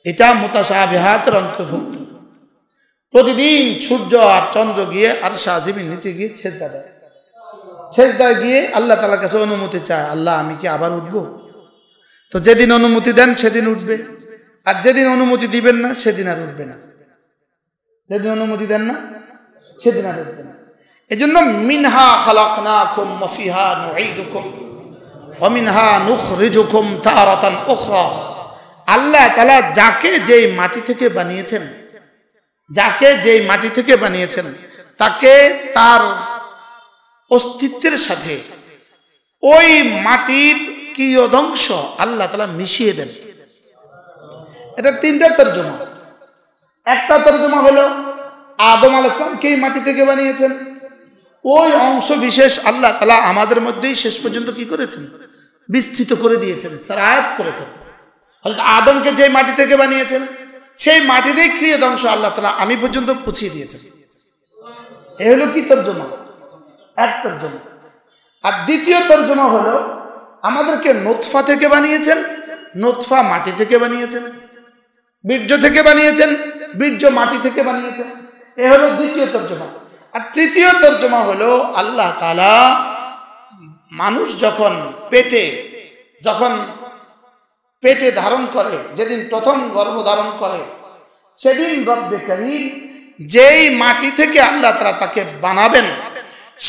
এটা মুতাশাবিহাতের অন্তর্ভুক্ত। প্রতিদিন সূর্য আর চন্দ্র গিয়ে আরশে আজিমের নিচে গিয়ে সেজদা দেয়। সেজদায় গিয়ে আল্লাহ তাআলার কাছে অনুমতি চায়, আল্লাহ আমি কি আবার উঠবো? তো যেদিন অনুমতি দেন সেদিন উঠবে, আর যেদিন অনুমতি দিবেন না সেদিন আর উঠবে না। যেদিন অনুমতি দেন না সেদিন আর উঠবে না। এজন্য মিনহা খালাকনাকুম ওয়া ফিহা নুঈদুকুম ওয়া মিনহা নুখরিজুকুম তারাতান উখরা। আল্লাহ তাআলা যাকে যেই মাটি থেকে বানিয়েছেন তাকে তার অস্তিত্বের সাথে ওই মাটির কিয়দংশ আল্লাহ তাআলা মিশিয়ে দেন। এটা তিনটা তরজমা। একটা তরজমা হলো আদম আলাইহিস সালামকে মাটি থেকে বানিয়েছেন, ওই অংশ বিশেষ আল্লাহ তাআলা আমাদের মধ্যেই শেষ পর্যন্ত কি করেছেন? বিস্তৃত করে দিয়েছেন, সারায়াত করেছেন। হযরত আদমকে যে মাটি থেকে বানিয়েছেন সেই মাটিরই ক্রিয়াদংশ আল্লাহ তাআলা আমি পর্যন্ত পৌঁছে দিয়েছেন। এই হলো কি তরজমা? এক তরজমা। আর দ্বিতীয় তরজমা হলো আমাদেরকে নুতফা থেকে বানিয়েছেন, নুতফা মাটি থেকে বানিয়েছেন, বীর্য থেকে বানিয়েছেন, বীর্য মাটি থেকে বানিয়েছেন। এই হলো দ্বিতীয় তরজমা। আর তৃতীয় তরজমা হলো আল্লাহ তাআলা মানুষ যখন পেটে ধারণ করে, যেদিন প্রথম গর্ভ ধারণ করে, সেদিন রব্বে করিম যেই মাটি থেকে আল্লাহ তাআলা তাকে বানাবেন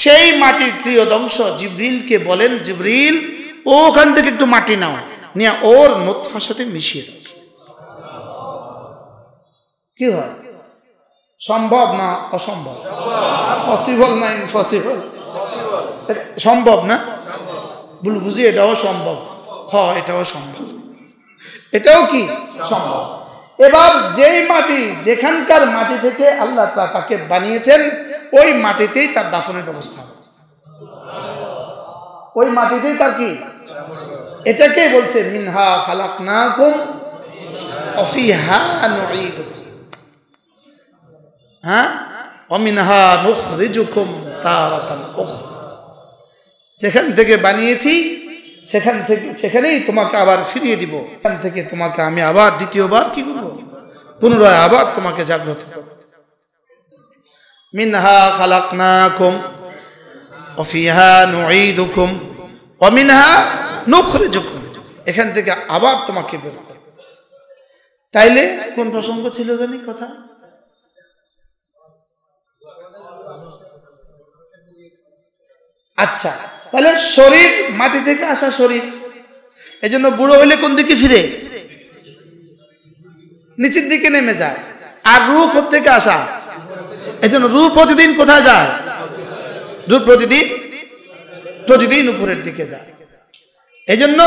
সেই মাটির ক্রিয়দংশ জিবরিলকে বলেন, জিবরিল ওখান থেকে একটু মাটি নাও, নিয়ে ওর নুতফার সাথে মিশিয়ে দাও। কি হয়? সম্ভব না অসম্ভব? পসিবল না ইম্পসিবল? সম্ভব না? বুঝি এটাও সম্ভব। এটাও সম্ভব। এটাও কি সম্ভব? এবার যেই মাটি, যেখানকার মাটি থেকে আল্লাহ তাআলা তাকে বানিয়েছেন ওই মাটিতেই তার দাফনের ব্যবস্থা, ওই মাটিতেই তার কি, এটাকে বলছে মিনহা খালাকনাকুম ওয়া ফিহা নুঈদুকুম ওয়া মিনহা নুখরিজুকুম তারাতান উখরা। যেখান থেকে বানিয়েছি সেখানেই তোমাকে আবার ফিরিয়ে দিব, এখান থেকে তোমাকে আমি আবার দ্বিতীয়বার কি করব? পুনরায় আবার তোমাকে জাগ্রত করব। মিনহা খালাকনাকুম ওয়া ফিহা নুঈদুকুম ওয়া মিনহা নুখরিজুকুম, এখান থেকে আবার তোমাকে বের করব। তাইলে কোন প্রসঙ্গ ছিল জানি কথা? আচ্ছা, তাহলে শরীর মাটি থেকে আসা শরীর, এই জন্য বুড়ো হইলে কোন দিকে ফিরে? নিচের দিকে নেমে যায়। আর রূহ কোত্থেকে আসা? এই জন্য রূহ প্রতিদিন কোথায় যায়? রূহ প্রতিদিন উপরের দিকে যায়। এই জন্য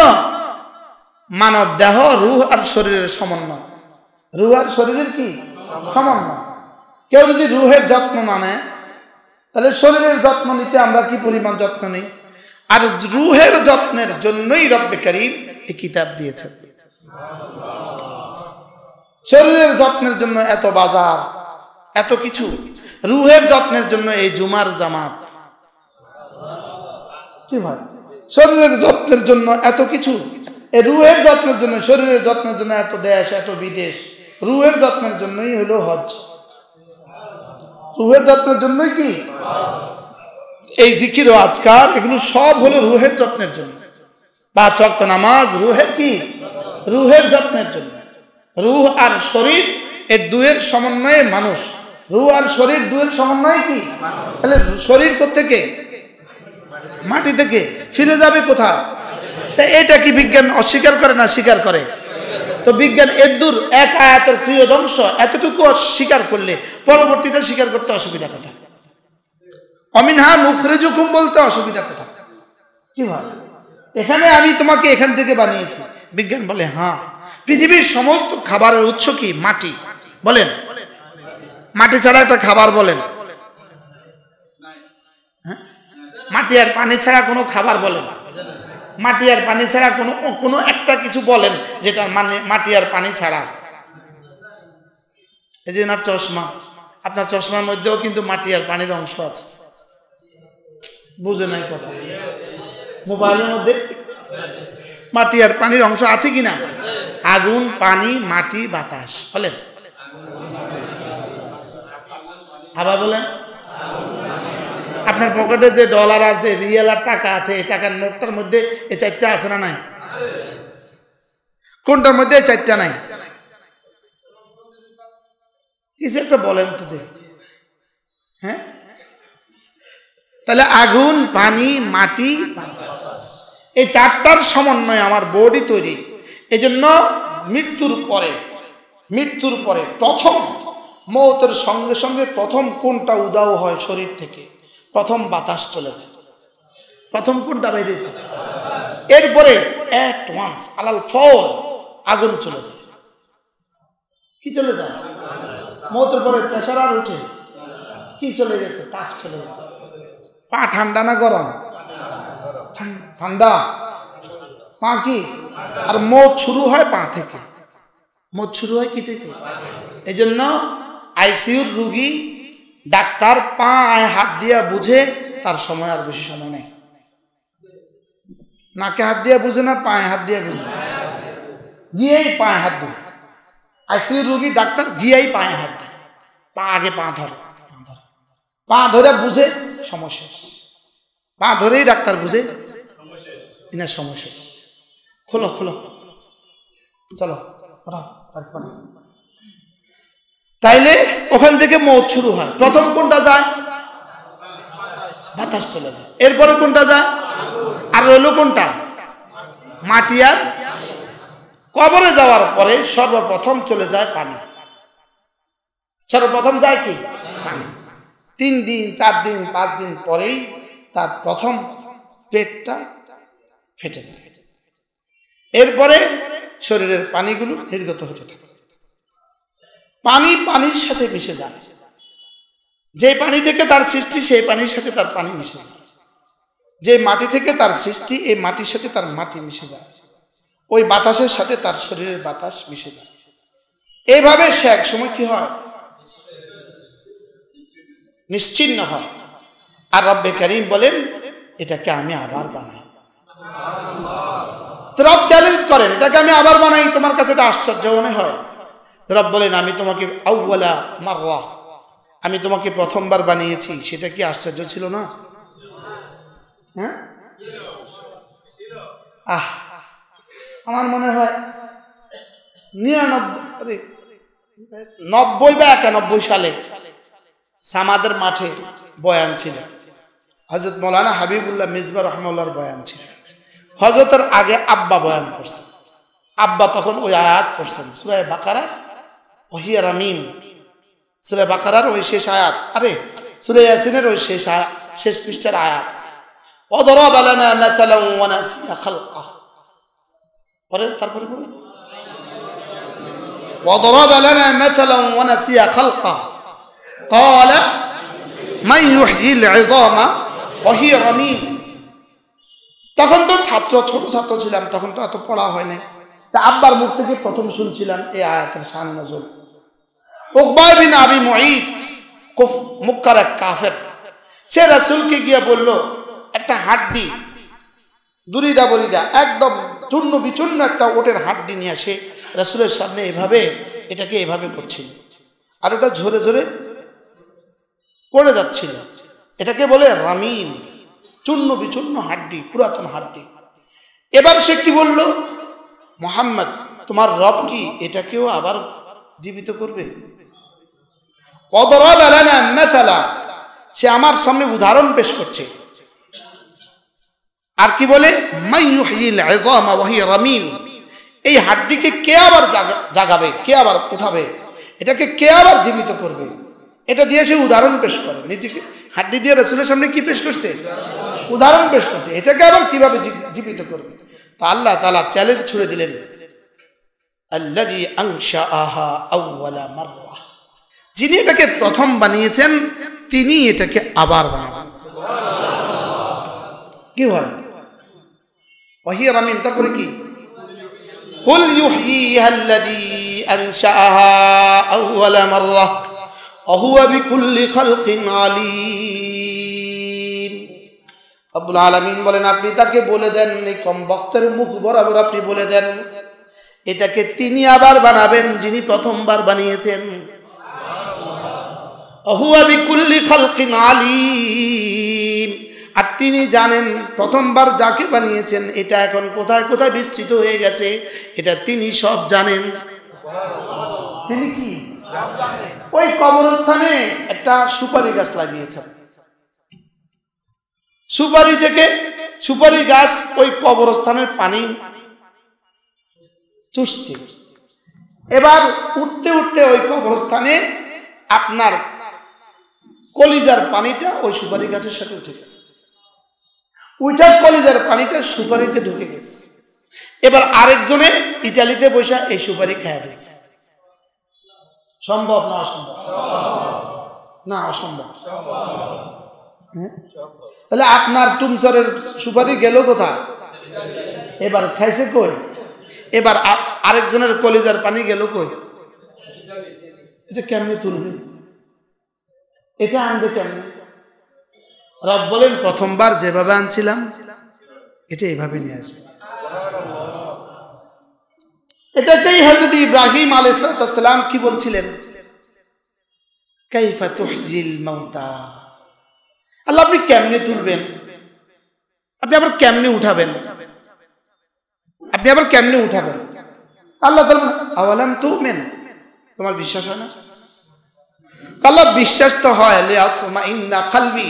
মানব দেহ রূহ আর শরীরের সমন্বয়। রূহ আর শরীরের কি সমন্বয়? কেউ যদি রূহের যত্ন না নেয়, তাহলে শরীরের যত্ন নিতে আমরা কি পরিমাণ যত্ন নিই? আর রূহের যত্নের জন্যই রব্বে কারীম এই কিতাব দিয়েছেন। শরীরের যত্নের জন্য এত বাজার, এত কিছু, রূহের যত্নের জন্য এই জুমার জামাত। কি ভাই, শরীরের যত্নের জন্য এত কিছু, এই রূহের যত্নের জন্য, শরীরের যত্নের জন্য এত দেশ, এত বিদেশ। রূহের যত্নের জন্যই হলো হজ। রূহের যত্নের জন্যই কি এই জিকির ও আজকার, এগুলো সব হলো রূহের যত্নের জন্য। 5 ওয়াক্ত নামাজ রূহের কি? রূহের যত্নের জন্য। রূহ আর শরীর এর দুয়ের সমন্বয়ে মানুষ। রূহ আর শরীর দুয়ের সমন্বয়ে কি? তাহলে শরীর কোত্থেকে? মাটি থেকে। ফিরে যাবে কোথায়? তা এটা কি বিজ্ঞান অস্বীকার করে না স্বীকার করে? তো বিজ্ঞান এদ্দুর এক আয়াতের ক্রিয়দংশ এতটুকু স্বীকার করলে পরবর্তীটা স্বীকার করতে অসুবিধা কোথায়? অমিনহা নুখরিজুকুম বলতে অসুবিধা কোথায়? কি ভাই, এখানে আমি তোমাকে এখান থেকে বানিয়েছি। বিজ্ঞান বলে হ্যাঁ, পৃথিবীর সমস্ত খাবারের উৎস কি? মাটি। বলেন, মাটি ছাড়া একটা খাবার বলেন? হ্যাঁ, মাটি আর পানি ছাড়া কোনো খাবার বলেন? মাটি আর পানি ছাড়া কোনো একটা কিছু বলেন যেটা মানে মাটি আর পানি ছাড়া? এই যে আপনার চশমা, আপনার চশমার মধ্যেও কিন্তু মাটি আর পানির অংশ আছে। বুঝে নাই কথা? মোবাইলের মধ্যে মাটি আর পানির অংশ আছে কিনা? আগুন, পানি, মাটি, বাতাস। বলেন, আবার বলেন। আপনার পকেটে যে ডলার আর যে রিয়েল আর টাকা আছে, এই টাকার নোটটার মধ্যে এই 4টা আছে না নাই? কোনটার মধ্যে এই 4টা নাই? কিছু একটা বলেন তো দেখি। হ্যাঁ, তাহলে আগুন, পানি, মাটি, এই 4টার সমন্বয়ে আমার বডি তৈরি। এই জন্য মৃত্যুর পরে প্রথম মৌতের সঙ্গে সঙ্গে প্রথম কোনটা উদাও হয় শরীর থেকে? প্রথম বাতাস চলে যায়। প্রথম কোনটা বেরিয়েছে? এরপরে এট ওয়ান্স আলাল ফৌর আগুন চলে যায়। কি চলে যায়? মৌতের পরে প্রেসার আর উঠে কি চলে গেছে? তাপ চলে গেছে। পা ঠান্ডা না গরম? ঠান্ডা। পা কি? আর মৌত শুরু হয় পা থেকে। মৌত শুরু হয় কি থেকে? এই জন্য আইসিইউর রুগী ডাক্তার পায়ে হাত দিয়া বুঝে তার সময় আর বেশি সময় নেই। নাকে হাত দিয়ে বুঝে না, পায়ে হাত দিয়ে বুঝে, গিয়েই পায়ে হাত দেবে। আইসিইউর রুগী ডাক্তার গিয়েই পায়ে হাত দেয়। আগে পা ধরে, পা ধরে বুঝে সমস্যা। পা ধরেই ডাক্তার বুঝে তিনার সমস্যা। খোলো চলো। তাইলে ওখান থেকে মৌত শুরু হয়। প্রথম কোনটা যায়? বাতাস চলে যায়। এরপরে কোনটা যায়? আর রইল কোনটা? মাটি। আর কবরে যাওয়ার পরে সর্বপ্রথম চলে যায় পানি। সর্বপ্রথম যায় কি? পানি। 3 দিন 4 দিন 5 দিন পরেই তার প্রথম পেটটা ফেটে যায়। এরপরে শরীরের পানিগুলো নির্গত হতে থাকে। পানির সাথে মিশে যায়। যে পানি থেকে তার সৃষ্টি, সেই পানির সাথে তার পানি মিশে যায়। যে মাটি থেকে তার সৃষ্টি, এই মাটির সাথে তার মাটি মিশে যায়। ওই বাতাসের সাথে তার শরীরের বাতাস মিশে যায়। এইভাবে সে এক সময় কি হয়? নিশ্চিন্ন হয়। আর রব্বে কারীম বলেন, এটাকে আমি আবার বানাই। রব চ্যালেঞ্জ করেন, এটাকে আমি আবার বানাই। তোমার কাছে এটা আশ্চর্য মনে হয়? রব বলেন, আমি তোমাকে আউওয়ালা মাররা, আমি তোমাকে প্রথমবার বানিয়েছি। সেটা কি আশ্চর্য ছিল না? হ্যাঁ, আমার মনে হয় 90 বা 91 সালে সামাদের মাঠে বয়ান ছিল। হযরত মাওলানা হাবিবুল্লাহ মিজবা রাহমাতুল্লাহর বয়ান ছিল। হযরতের আগে আব্বা বয়ান করছেন। আব্বা তখন ওই আয়াত পড়ছেন সূরা বাকারার ওহিয়া রামিম, সূরা বাকারার ওই শেষ আয়াত, আরে সূরা ইয়াসিনের ওই শেষ পৃষ্ঠার আয়াত, وضرب لنا مثلا ونسي خلقه, তারপরে وضرب لنا مثلا ونسي خلقه قال من يحيي العظام وهي رميم। তখন তো ছোট ছাত্র ছিলাম, তখন তো এত পড়া হয় নাই, তা আব্বার মুখ থেকে প্রথম শুনছিলাম এই আয়াতের শান নজুল। উকবা বিন আবি মুঈত মক্কার এক কাফের, সে রাসূলকে গিয়ে বলল একটা হাড্ডি দুরিদা বলিদা একদম চূর্ণ বিচূর্ণ একটা ওটের হাড্ডি নিয়ে আসে রাসূলের সামনে এটাকে এভাবে করছিল, আর ওটা ঝরে ঝরে পড়ে যাচ্ছিল। এটাকে বলে রামিম, চূর্ণ বিচূর্ণ হাড্ডি, পুরাতন হাড্ডি। এবার সে কি বলল, মুহাম্মদ তোমার রব কি এটাকেও আবার জীবিত করবে? ওয়াদরাবা লানা মাসালা, সে আমার সামনে উদাহরণ পেশ করছে। আর কি বলে, মান ইউহয়িল ইযামা ওয়া হিয়া রামিম, এই হাড্ডিকে কে আবার জাগাবে, কে আবার উঠাবে, এটাকে কে আবার জীবিত করবে, এটা দিয়ে সে উদাহরণ পেশ করে। নিজেকে হাড্ডি দিয়ে রাসূলের সামনে কি পেশ করছে? উদাহরণ পেশ করছে, এটাকে আবার কিভাবে জীবিত করবে। তা আল্লাহ তাআলা চ্যালেঞ্জ ছুড়ে দিলেন, আল্লাযী আনশাআহা আউওয়ালা মাররা, যিনি এটাকে প্রথম বানিয়েছেন তিনি এটাকে আবার বানাবেন। কি হয় ওয়াহিয়া রামিম, তারপরে কি, কুল ইউহয়িহা আল্লাযী আনশাআহা আউওয়ালা মাররা ওয়া হুয়া বিকুল্লি খালকিন আলীম। রব্বুল আলামিন বলেন আপনি তাকে বলে দেন, এই কম বক্তের মুখ বরাবর আপনি বলে দেন এটাকে তিনি আবার বানাবেন যিনি প্রথমবার বানিয়েছেন। ওয়া হুয়া বিকুল্লি খালকিন আলীম, আর তিনি জানেন প্রথমবার যাকে বানিয়েছেন এটা এখন কোথায় কোথায় বিস্তৃত হয়ে গেছে, এটা তিনি সব জানেন। তিনি কি ওই কবরস্থানে একটা সুপারি গাছ লাগিয়েছেন, সুপারি গাছ ওই কবরস্থানের পানি চুষছে। এবার উঠতে উঠতে ওই কবরস্থানে আপনার কলিজার পানিটা ওই সুপারি গাছের সাথে উঠে গেছে, ওইটার কলিজার পানিটা সুপারিতে ঢুকে গেছে। এবার আরেকজনে ইটালিতে বসে এই সুপারি খেয়ে ফেলছে। সম্ভব না অসম্ভব? না অসম্ভব। তাহলে আপনার টুমসরের সুপারি গেল কোথায়? এবার খাইছে কই? এবার আরেকজনের কলিজার পানি গেল কই? এটা কেমনে তুলবে? এটা আনবে কেমনে? রব বলেন প্রথমবার যেভাবে আনছিলাম এটা এইভাবে নিয়ে আসবে। এটাকেই হযরত ইব্রাহিম আলাইহিস সালাম কি বলছিলেন, কাইফা তুহজিল মাউতা, আল্লাহ আপনি কেমনে তুলবেন, আপনি আবার কেমনে উঠাবেন, আপনি আবার কেমনে উঠাবেন? আল্লাহ বলেন আওয়ালাম তুমিন, তোমার বিশ্বাস হয় না? আল্লাহ বিশ্বাস তো হয়, লিয়াতমাইন্না কলবি,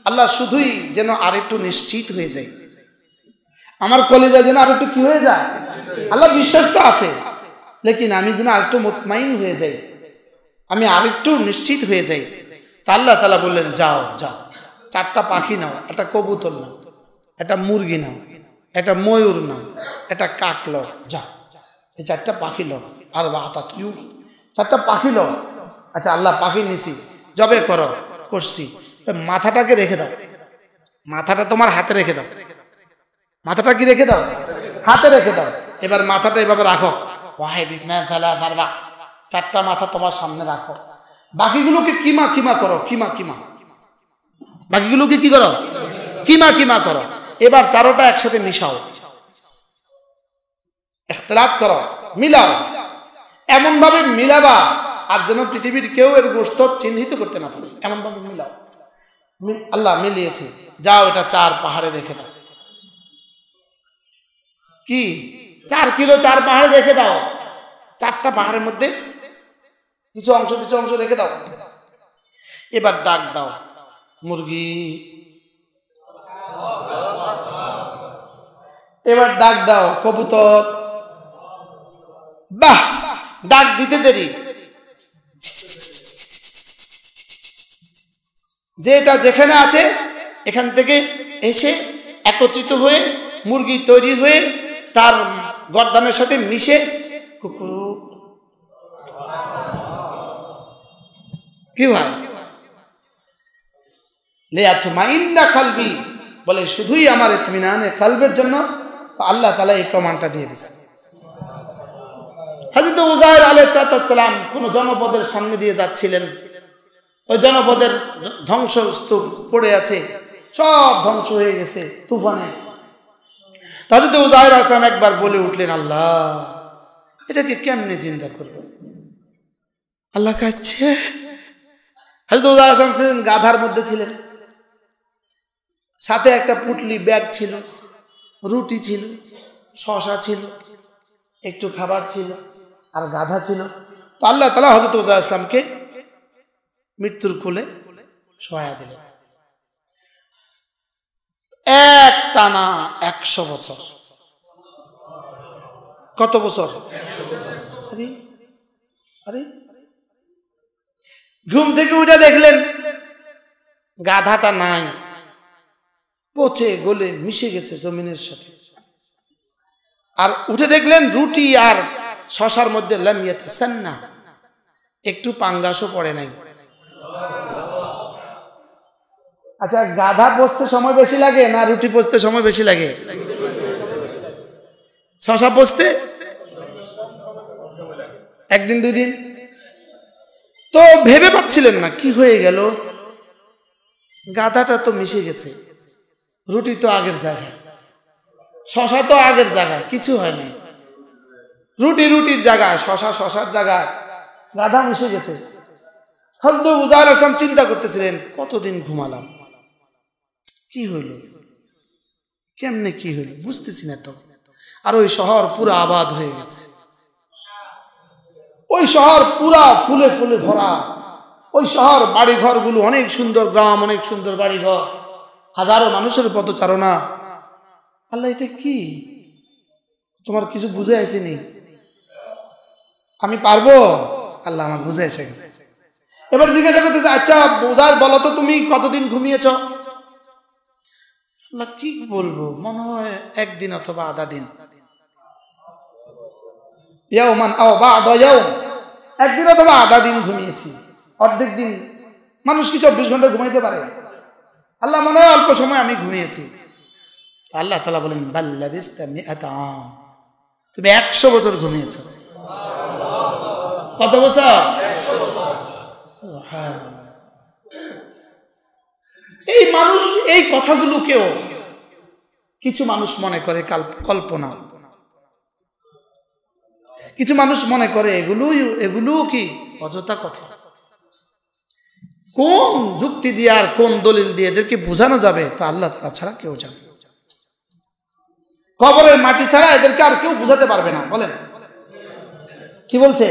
আল্লাহ শুধুই যেন আরেকটু নিশ্চিত হয়ে যায়, আমার কলিজা যেন আরেকটু কি হয়ে যায়। আল্লাহ বিশ্বাস তো আছে, লেকিন আমি যেন আরেকটু মুতমাইন হয়ে যাই, আমি আরেকটু নিশ্চিত হয়ে যাই। তা আল্লাহ তাআলা বললেন যাও যাও, 4টা পাখি নাও, একটা কবুতর নাও, একটা মুরগি নাও, একটা ময়ূর নাও, একটা কাক নাও, যাও এই 4টা পাখি নাও। আর 4টা পাখি নাও। আচ্ছা আল্লাহ পাখি নিছি, জবে করো, করছি, মাথাটাকে রেখে দাও, মাথাটা তোমার হাতে রেখে দাও, মাথাটা কি রেখে দাও, হাতে রেখে দাও। এবার মাথাটা এভাবে রাখো, 4টা মাথা তোমার সামনে রাখো, বাকিগুলোকে কিমা কিমা করো, কিমা কিমা, বাকিগুলোকে কি করো, কিমা কিমা করো। এবার 4টা একসাথে মিশাও, ইখতিলাত করো, মিলাও, এমন ভাবে মিলাবা আর যেন পৃথিবীর কেউ এর গোশত চিহ্নিত করতে না পারে, এমন ভাবে মিলাও। আল্লাহ মিলিয়েছে, যাও এটা 4 পাহাড়ে রেখে দাও। কি 4 কিলো 4 পাহাড়ে রেখে দাও, 4টা পাহাড়ের মধ্যে কিছু অংশ রেখে দাও। এবার ডাক দাও, মুরগি এবার ডাক দাও কবুতর, বাহ, ডাক দিতে দেরি, যে এটা যেখানে আছে এখান থেকে এসে একত্রিত হয়ে মুরগি তৈরি হয়ে তার গর্দানের সাথে মিশে কুকুর কি হয় লে আতমাইন্না কলবি, বলে শুধুই আমার ইতমিনানে কলবের জন্য আল্লাহ তাআলা এই প্রমাণটা দিয়ে দিয়েছে। হযরত উযাইর আলাইহিস সালাম কোন জনপদের সামনে দিয়ে যাচ্ছিলেন, ওই জনপদের ধ্বংসস্তূপ পড়ে আছে, সব ধ্বংস হয়ে গেছে তুফানে। হযরত উযাইর আলাইহিস সালাম একবার বলে উঠলেন, আল্লাহ এটাকে কেমনে জিন্দা করব? আল্লাহ কাছে হযরত উযাইর আলাইহিস সালাম ছিলেন গাধার মধ্যে ছিলেন, সাথে একটা পুটলি ব্যাগ ছিল, রুটি ছিল, শসা ছিল, একটু খাবার ছিল, আর গাধা ছিল। তো আল্লাহ তাআলা হযরত উযাইর আলাইহিস সালামকে মৃত্যুর কোলে শোয়া দিলেন। এক টানা 100 বছর। কত বছর? আরে ঘুম থেকে উঠে দেখলেন গাধাটা নাই, পচে গলে মিশে গেছে জমিনের সাথে। আর উঠে দেখলেন রুটি আর শশার মধ্যে লাম ইয়াতাসান্না, একটু পাঙ্গাসও পড়ে নাই। আচ্ছা, গাধা পচতে সময় বেশি লাগে না রুটি পচতে সময় বেশি লাগে? শশা পচতে একদিন দুদিন। তো ভেবে পাচ্ছিলেন না কি হয়ে গেল, গাধাটা তো মিশে গেছে, রুটি তো আগের জায়গায়, শশা তো আগের জায়গায়, কিছু হয় না। রুটি রুটির জায়গায়, শশা শশার জায়গায়, গাধা মিশে গেছে। হযরত উযাইর আলাইহিস সালাম চিন্তা করতেছিলেন, কতদিন ঘুমালাম, কি হইল, কেমনে কি হইল বুঝতেছি না তো। আর ওই শহর পুরো আবাদ হয়ে গেছে, ওই শহর পুরা ফুলে ফুলে ভরা, ওই শহর বাড়িঘর গুলো অনেক সুন্দর, গ্রাম অনেক সুন্দর বাড়িঘর, হাজারো মানুষের পদচারণা। আল্লাহ এটা কি, তোমার কিছু বুঝে আসেনি? আমি পারবো? আল্লাহ আমার বুঝে এসে গেছে। এবার জিজ্ঞাসা করতেছে, আচ্ছা উযাইর বলো তো তুমি কতদিন ঘুমিয়েছ? আল্লাহ কি বলবো, মনে হয় একদিন অথবা আধা দিন। ইয়াওমান আও বা'দা ইয়াওম, একদিন অথবা আধা দিন ঘুমিয়েছি, অর্ধেক দিন। মানুষ কি 24 ঘন্টা ঘুমাইতে পারে? আল্লাহ মনে হয় অল্প সময় আমি ঘুমিয়েছি। আল্লাহ তাআলা বলেন, বাল লাবিস্তা মিআতা আম, তুমি 100 বছর ঘুমিয়েছ। কত বছর? 100 বছর। সুবহানাল্লাহ। এই মানুষ এই কথাগুলোকেও কিছু মানুষ মনে করে কল্পনা, কিছু মানুষ মনে করে এগুলো কি অযথা কথা। কোন যুক্তি দিয়ে আর কোন দলিল দিয়ে এদেরকে বোঝানো যাবে তা আল্লাহ তাআলা ছাড়া কেউ জানে। কবরের মাটি ছাড়া এদেরকে আর কেউ বুঝাতে পারবে না। বলেন কি বলছে?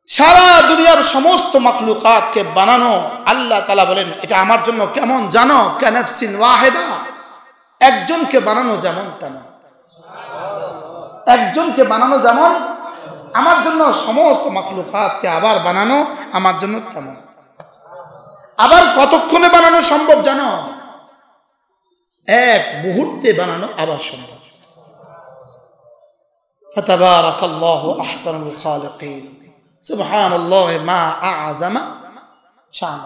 সারা দুনিয়ার সমস্ত মাখলুকাতকে বানানো আল্লাহ তাআলা বলেন, এটা আমার জন্য কেমন জানো, কানাফসিন ওয়াহিদা, একজনকে বানানো যেমন তেমন, একজনকে বানানো যেমন আমার জন্য সমস্ত মাখলুকাতকে আবার বানানো আমার জন্য তেমন। আবার কতক্ষণে বানানো সম্ভব জানো? এক মুহূর্তে বানানো আবার সম্ভব। ফাতাবারাকাল্লাহু আহসানুল খালিকিন, সুবহানাল্লাহি মা আ'যামা শান।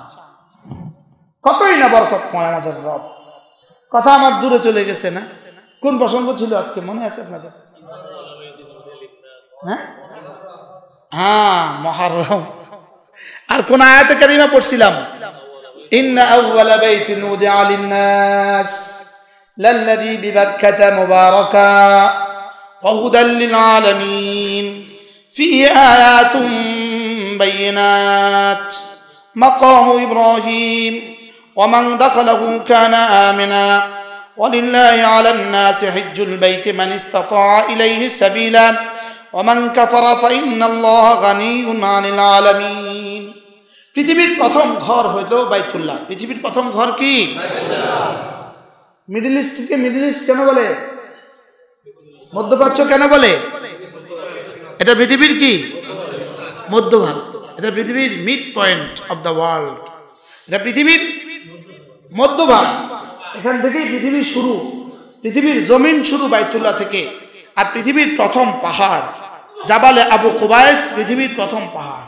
কতই না বরকতময় আমাদের রব। কথা আমার দূরে চলে গেছে না? কোন প্রসঙ্গ ছিল আজকে মনে আছে আপনাদের? হ্যাঁ, মুহররম। আর কোন আয়াতে কারিমা পড়ছিলাম? ইন্না আউওয়ালা বাইতিন উদিআ লিন-নাস লাল্লাযী বিবাক্কাতা মুবারাকা ওয়া হুদাল লিল আলামিন ফীহি আয়াতুন বায়িনাত মাকামু ইব্রাহিম ওয়া মান দাখালাহু কানা আমিনা ওয়ালিল্লাহি আলান নাসি হিজ্জুল বাইতি মান ইসতাতাআ ইলাইহি সাবিলা ওয়ামান কাফারা ফাইন্নাল্লাহা গানিয়্যুন আনিল আলামিন। পৃথিবীর প্রথম ঘর হইল বাইতুল্লাহ। পৃথিবীর প্রথম ঘর কি? মিডল ইস্টকে মিডল ইস্ট কেন বলে? মধ্যপ্রাচ্য কেন বলে? এটা পৃথিবীর কি মধ্যভাগ, এটা পৃথিবীর mid point of the world, এটা পৃথিবীর মধ্যভাগ। এখান থেকেই পৃথিবী শুরু, পৃথিবীর জমিন শুরু বাইতুল্লাহ থেকে। আর পৃথিবীর প্রথম পাহাড় জাবালে আবু কুবাইস পৃথিবীর প্রথম পাহাড়।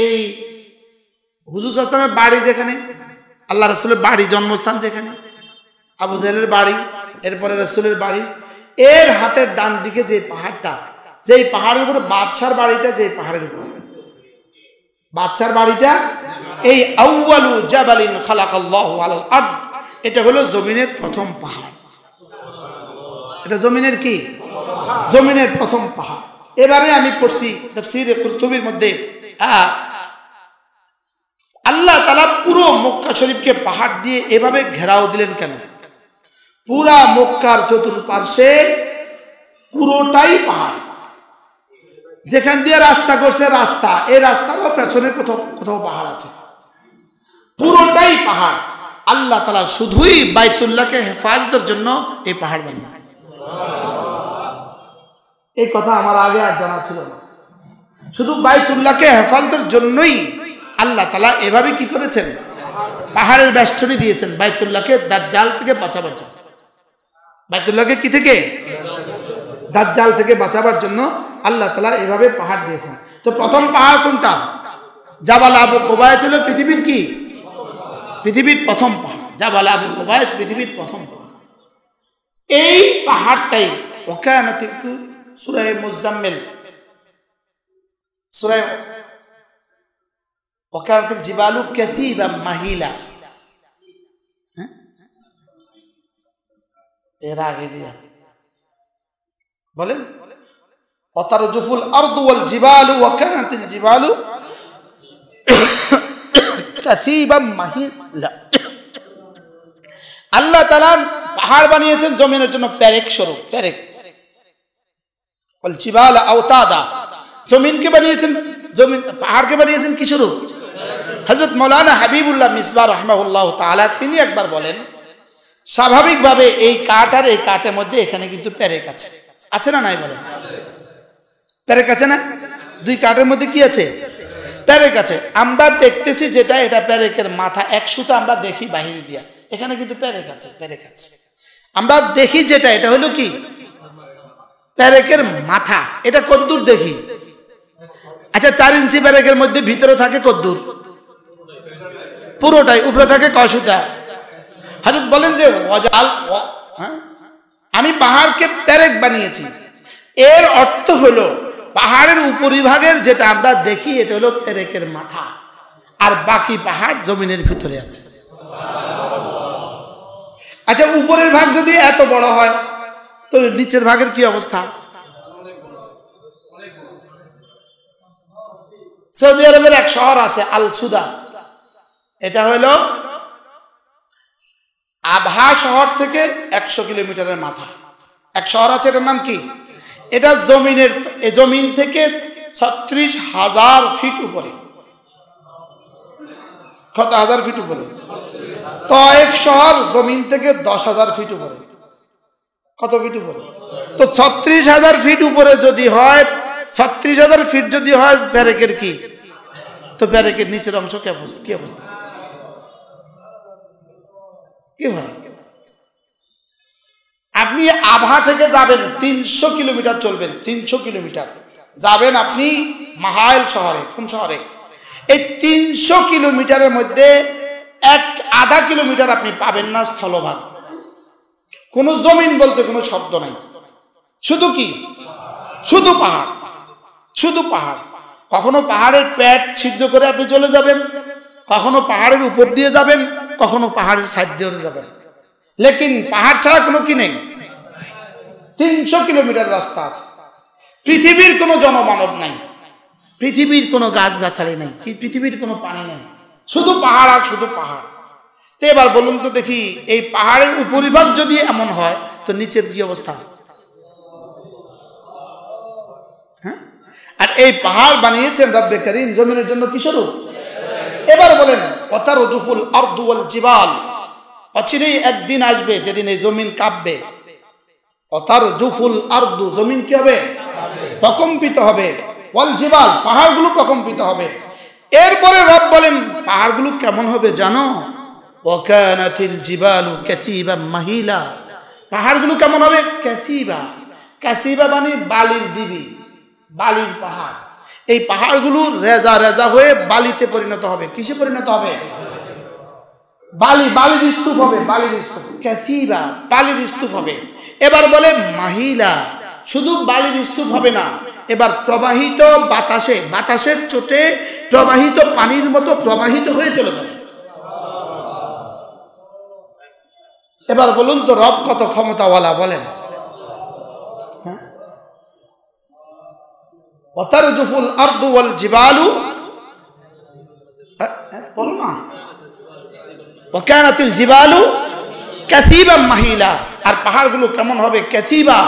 এই হুজুর সাল্লাল্লাহু আলাইহি ওয়াসাল্লামের বাড়ি যেখানে, আল্লাহ রাসূলের বাড়ি জন্মস্থান যেখানে, আবু জাহেলের বাড়ি, এরপরে রাসূলের বাড়ি, এর হাতের ডান দিকে যে পাহাড়টা, যেই পাহাড়ের উপরে বাদশার বাড়িটা, যে পাহাড়ের উপরে বাদশার বাড়িটা, এই আউয়ালু জাবালিন খালাকাল্লাহু আলাল আরদ, এটা হলো জমিনের প্রথম পাহাড়। এটা জমিনের কি? জমিনের প্রথম পাহাড়। এবারে আমি পড়ছি তাফসীরে কুরতুবীর মধ্যে, আল্লাহ তাআলা পুরো মক্কা শরীফকে পাহাড় দিয়ে এভাবে ঘেরাও দিলেন কেন? পুরা মক্কার চতুর্পার্শ্বে পুরোটাই পাহাড়। যেখান দিয়ে রাস্তা করছে, রাস্তা, এই রাস্তারও পেছনে কোথাও কোথাও পাহাড় আছে, পুরোটাই পাহাড়। আল্লাহ তাআলা শুধুই বাইতুল্লাহকে হেফাজতের জন্য এই পাহাড় বানিয়েছে। এই কথা আমার আগে আর জানা ছিল না। শুধু বাইতুল্লাহকে হেফাজতের জন্যই আল্লাহ তাআলা এভাবে কি করেছেন? পাহাড়ের বেষ্টনী দিয়েছেন বাইতুল্লাহকে দাজ্জাল থেকে বাঁচাবার জন্য। বাইতুল্লাহকে কি থেকে? দাজ্জাল থেকে বাঁচাবার জন্য আল্লাহ তাআলা এভাবে পাহাড় দিয়েছেন। তো প্রথম পাহাড় কোনটা? জাবাল আবু কুবাইস ছিল পৃথিবীর কি? পৃথিবীর প্রথম পাহাড়। জাবাল আবু কুবাইস পৃথিবীর প্রথম পাহাড়। এই পাহাড়টাই ওয়াকানাতিল সূরা মুজাম্মিল, সূরা ওয়াকানাতিল জিবালু কাসীবা মাহিলা, এর আগে দিয়া বলেন ওয়াতারজুফুল আরদু ওয়াল জিবালু ওয়াকানাতিল জিবালু কাসীবা মাহিলা। আল্লাহ তাআলা পাহাড় বানিয়েছেন জমিনের জন্য পেরেক স্বরূপ, পেরেক। ওয়াল জিবালা আওতাদা, জমিনকে বানিয়েছেন, জমিন পাহাড়কে বানিয়েছেন কি স্বরূপ? হযরত মাওলানা হাবিবুল্লাহ মিসবাহ রাহিমাহুল্লাহ তাআলা তিনি একবার বলেন, স্বাভাবিকভাবে এই কাঠ আর এই কাঠের মধ্যে এখানে কিন্তু পেরেক আছে, আছে না নাই? বলেন পেরেক আছে না? দুই কাঠের মধ্যে কি আছে? পেরেক আছে। আমরা দেখতেছি যেটা, এটা পেরেকের মাথা, এক সুতা আমরা দেখি বাহিরে দিয়া, এখানে কিন্তু পেরেক আছে, পেরেক আছে। আমরা দেখি যেটা, এটা হলো কি? পেরেকের মাথা। এটা কদ্দূর দেখি? আচ্ছা 4 ইঞ্চি পেরেকের মধ্যে ভিতরে থাকে কদ্দূর? পুরোটাই। উপরে থাকে কয় সুতা? হযরত বলেন যে আমি পাহাড়কে পেরেক বানিয়েছি, এর অর্থ হলো পাহাড়ের উপরিভাগের যেটা আমরা দেখি এটা হলো পেরেকের মাথা, আর বাকি পাহাড় জমিনের ভিতরে আছে। আচ্ছা উপরের ভাগ যদি এত বড় হয় তো নিচের ভাগের কি অবস্থা? সৌদি আরবের এক শহর আছে আল সুদা, এটা হলো আবহা শহর থেকে 100 কিলোমিটারের মাথা এক শহর আছে, এটার নাম কি? এটা জমিন থেকে 36,000 ফিট উপরে। কত হাজার ফিট উপরে? তায়েফ শহর জমিন থেকে 10,000 ফিট উপরে। কত ফিট উপরে? তো 36,000 ফিট উপরে যদি হয়, 36,000 ফিট যদি হয় পেরেকের কি, তো পেরেকের নিচের অংশ কি অবস্থা? কি হয়? আপনি আবহা থেকে যাবেন 300 কিলোমিটার চলবেন, 300 কিলোমিটার যাবেন আপনি মাহাইল শহরে। কোন শহরে? এই 300 কিলোমিটারের মধ্যে আধা কিলোমিটার আপনি পাবেন না স্থলভাগ, কোনো জমিন বলতে কোনো শব্দ নাই, শুধু কি? শুধু পাহাড়, শুধু পাহাড়। কখনো পাহাড়ের পেট ছিদ্র করে আপনি চলে যাবেন, কখনো পাহাড়ের উপর দিয়ে যাবেন, কখনো পাহাড়ের সাইড দিয়ে যাবেন, লেকিন পাহাড় ছাড়া কোনো কি নেই। 300 কিলোমিটার রাস্তা আছে। পৃথিবীর কোনো জনমানব নাই, পৃথিবীর কোনো গাছগাছালি নাই, পৃথিবীর কোনো পানি নেই, শুধু পাহাড় আর শুধু পাহাড়। তো এবার বলুন তো দেখি, এই পাহাড়ের উপরিভাগ যদি এমন হয় তো নিচের কি অবস্থা? হ্যাঁ, আর এই পাহাড় বানিয়েছেন রব্বে কারীম জমিনের জন্য কি স্বরূপ? এবার বলেন ওয়াতারজুফুল আরদু ওয়াল জিবাল অচিরেই একদিন আসবে যেদিন এই জমিন কাঁপবে, অতার জুফুল আরদু, জমিন কি হবে? প্রকম্পিত হবে। ওয়াল জিবাল, পাহাড়গুলো প্রকম্পিত হবে। এরপরে রব বলেন পাহাড়গুলো কেমন হবে জানো? ওয়াকানাতিল জিবালু কাসিবা মাহিলা, পাহাড়গুলো কেমন হবে? কাসিবা, কাসিবা মানে বালির দিবি, বালির পাহাড়। এই পাহাড়গুলো রেজা রেজা হয়ে বালিতে পরিণত হবে। কিসে পরিণত হবে? বালি, বালির স্তূপ হবে, বালির স্তূপ। কাসিবা, বালির স্তূপ হবে। এবার বলে মাহিলা, শুধু বালির স্তূপ হবে না, এবার প্রবাহিত বাতাসে, বাতাসের চোটে প্রবাহিত পানির মতো প্রবাহিত হয়ে চলে যাবে। এবার বলুন তো রব কত ক্ষমতাওয়ালা বলেন। ওয়াতারজুফুল আরদু ওয়াল জিবালু, বলো না, ওয়াকানাতিল জিবালু কাসিবা মাহিলা, আর পাহাড়গুলো কেমন হবে? কাসিবা,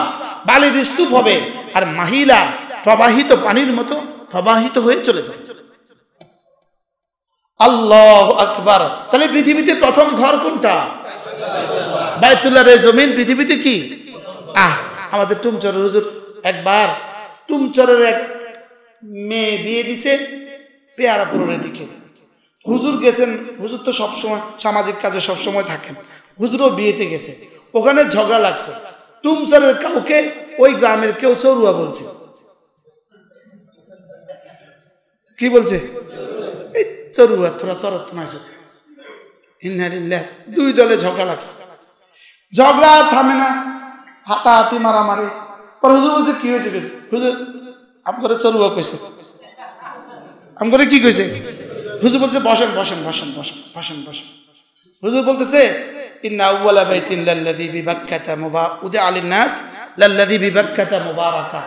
বালির স্তূপ হবে, আর মাহিলা, প্রবাহিত পানির মতো প্রবাহিত হয়ে চলে যায়। আল্লাহু আকবার। তাহলে পৃথিবীতে প্রথম ঘর কোনটা? বায়তুল্লাহর জমিন পৃথিবীতে কি? আমাদের টুমচরের হুজুর একবার টুমচরের এক মেয়ে বিয়ে দিছে পেয়ারাপুরের দিকে। হুজুর গেছেন, হুজুর তো সবসময় সামাজিক কাজে সবসময় থাকেন, হুজুরও বিয়েতে গেছে। ওখানে ঝগড়া লাগছে, টুমচরের কাউকে ওই গ্রামের কেউ চরুয়া বলছে। কি বলছে? এই চরুয়া, তোরা চরত না। দুই দলে ঝগড়া লাগছে, ঝগড়া থামে না, হাতাহাতি মারামারি। পরে হুজুর বলছে কি হয়েছে? হুজুর আমগরে চরুয়া কইছে। আমগরে কি কইছে? হুজুর বলছে বসেন বসেন বসেন বসেন বসেন বসেন। হুজুর বলতেছে ইন্না আউওয়ালা বাইতিন লাল্লাযী বিবাক্কাতা উদিআ লিন-নাস লাল্লাযী বিবাক্কাতা মুবারাকা।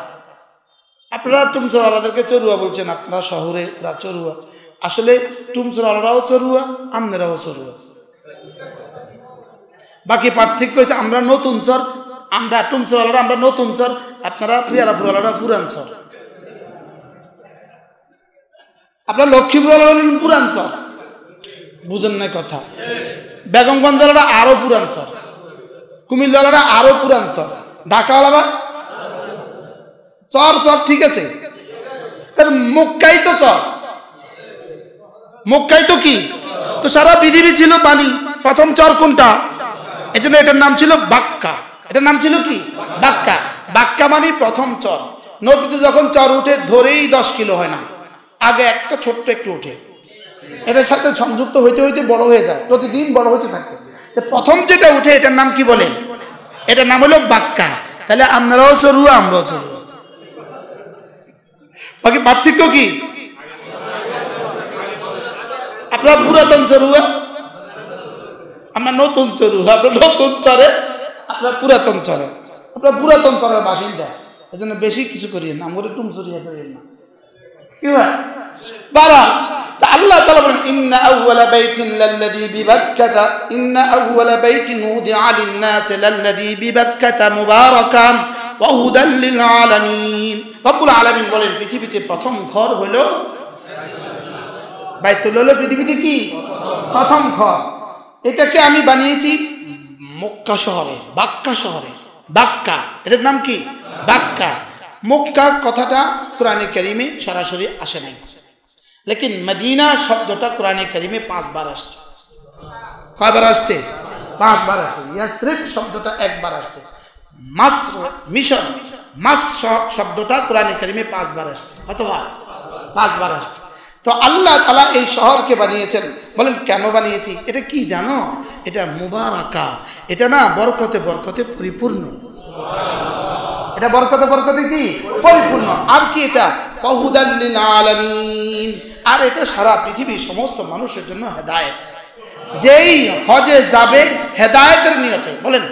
আপনারা টুমচরওয়ালাদেরকে চরুয়া বলছেন, আপনারা শহরে ওরা চরুয়া। আসলে টুমচরওয়ালারাও চরুয়া, আমনেরাও চরুয়া। বাকি পার্থক্য হচ্ছে আমরা নতুন চর, আমরা টুমচরওয়ালারা আমরা নতুন চর, আপনারা পেয়ারাপুরওয়ালারা পুরান চর। আপনার লক্ষ্মীপুরওয়ালারা পুরান চর, বুঝেন না কথা। বেগমগঞ্জওয়ালারা আরো পুরান চর, কুমিল্লাওয়ালারা আরো পুরান চর, ঢাকাওয়ালারা চর চর ঠিক আছে। মক্কাই তো চর, মক্কাই তো কি? তো সারা পৃথিবী ছিল পানি। প্রথম চর কোনটা? এই জন্য এটার নাম ছিল বাক্কা। এটার নাম ছিল কি? বাক্কা। বাক্কা মানে প্রথম চর। নদীতে যখন চর উঠে ধরেই 10 কিলো হয় না, আগে একটা ছোট্ট একটু উঠে, এটার সাথে সংযুক্ত হইতে হইতে বড় হয়ে যায়, প্রতিদিন বড় হইতে থাকে। প্রথম যেটা উঠে এটার নাম কি বলেন? এটার নাম হলো বাক্কা। তাহলে আপনারাও চরুয়া, আমরাও চরুয়া। বাকি পার্থক্য কি? আপনারা পুরাতন চরুয়া, আমরা নতুন চরুয়া। আপনার নতুন চরে, আপনার পুরাতন চরে, আপনার পুরাতন চরের বাসিন্দা। এই জন্য বেশি কিছু করিয়েন না, আমরা টুমচরিয়া করিয়েন না। কি হয় বারা? আল্লাহ তাআলা বলেন ইন্না আউওয়ালা বাইতিন লাল্লাযী বিবাক্কাতা ইন্না আউওয়ালা বাইতিন উদিআ লিন-নাস লাল্লাযী বিবাক্কাতা মুবারাকান ওয়া হুদাল লিল আলামিন। রব্বুল আলামিন বলেন পৃথিবীতে প্রথম ঘর হলো বাইতুল্লাহ। পৃথিবীতে কি প্রথম ঘর? এটাকে আমি বানিয়েছি মক্কা শহরে, বাক্কা শহরে। বাক্কা, এটার নাম কি? বাক্কা। মক্কা কথাটা কোরআনে কারিমে সরাসরি আসে নাই, লেকিন মদিনা শব্দটা কোরআনে কারিমে 5 বার আসছে। কয়বার আসছে? 5 বার আসছে। ইয়াসরিব শব্দটা 1 বার আসছে। মাসর, মিশর, মাস শব্দটা কোরআনে কারিমে 5 বার আসছে। কতবার? 5 বার আসছে। তো আল্লাহ তাআলা এই শহরকে বানিয়েছেন। বলেন কেন বানিয়েছি? এটা কি জানো? এটা মুবারাকা, এটা না বরকতে বরকতে পরিপূর্ণ। এটা বরকতে বরকতে কি পরিপূর্ণ। আর কি এটা? ওয়াহুদাল লিল আলামিন। আর এটা সারা পৃথিবীর সমস্ত মানুষের জন্য হেদায়েত। যেই হজে যাবে হেদায়েতের নিয়তে, বলেন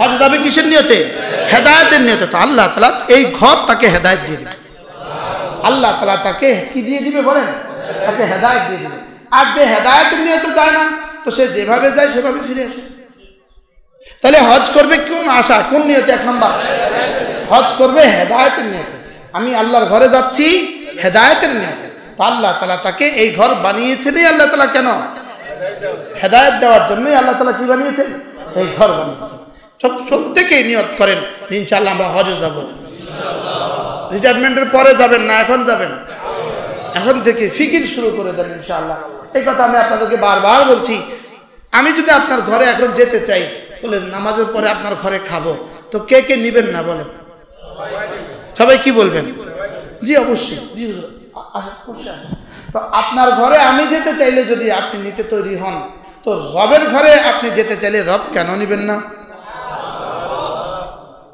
হজে যাবে কিসের নিয়তে? হেদায়েতের নিয়তে। তো আল্লাহ তাআলা এই ঘর তাকে হেদায়েত দিয়ে দিবে। আল্লাহ তাআলা তাকে কি দিয়ে দিবে? বলেন তাকে হেদায়েত দিয়ে দিবে। আর যে হেদায়েতের নিয়তে যায় না, তো সে যেভাবে যায় সেভাবে ফিরে আসে। তাহলে হজ করবে কোন আশা, কোন নিয়তে? 1 নম্বর হজ করবে হেদায়েতের নিয়তে। আমি আল্লাহর ঘরে যাচ্ছি হেদায়েতের নিয়তে। আল্লাহ তাআলা তাকে এই ঘর বানিয়েছেনই আল্লাহ তাআলা কেন? হেদায়েত দেওয়ার জন্যই আল্লাহ তাআলা কি বানিয়েছেন? এই ঘর বানিয়েছেন। প্রত্যেকেই নিয়ত করেন ইনশাআল্লাহ আমরা হজে যাব। রিটায়ারমেন্টের পরে যাবেন না, এখন যাবেন। এখন থেকে ফিকির শুরু করে দেন ইনশাআল্লাহ। এই কথা আমি আপনাদেরকে বারবার বলছি। আমি যদি আপনার ঘরে এখন যেতে চাই, বলেন নামাজের পরে আপনার ঘরে খাবো, তো কে কে নিবেন না বলেন? সবাই কি বলবেন? জি অবশ্যই, জি অবশ্যই। তো আপনার ঘরে আমি যেতে চাইলে যদি আপনি নিতে তৈরি হন, তো রবের ঘরে আপনি যেতে চাইলে রব কেন নিবেন না?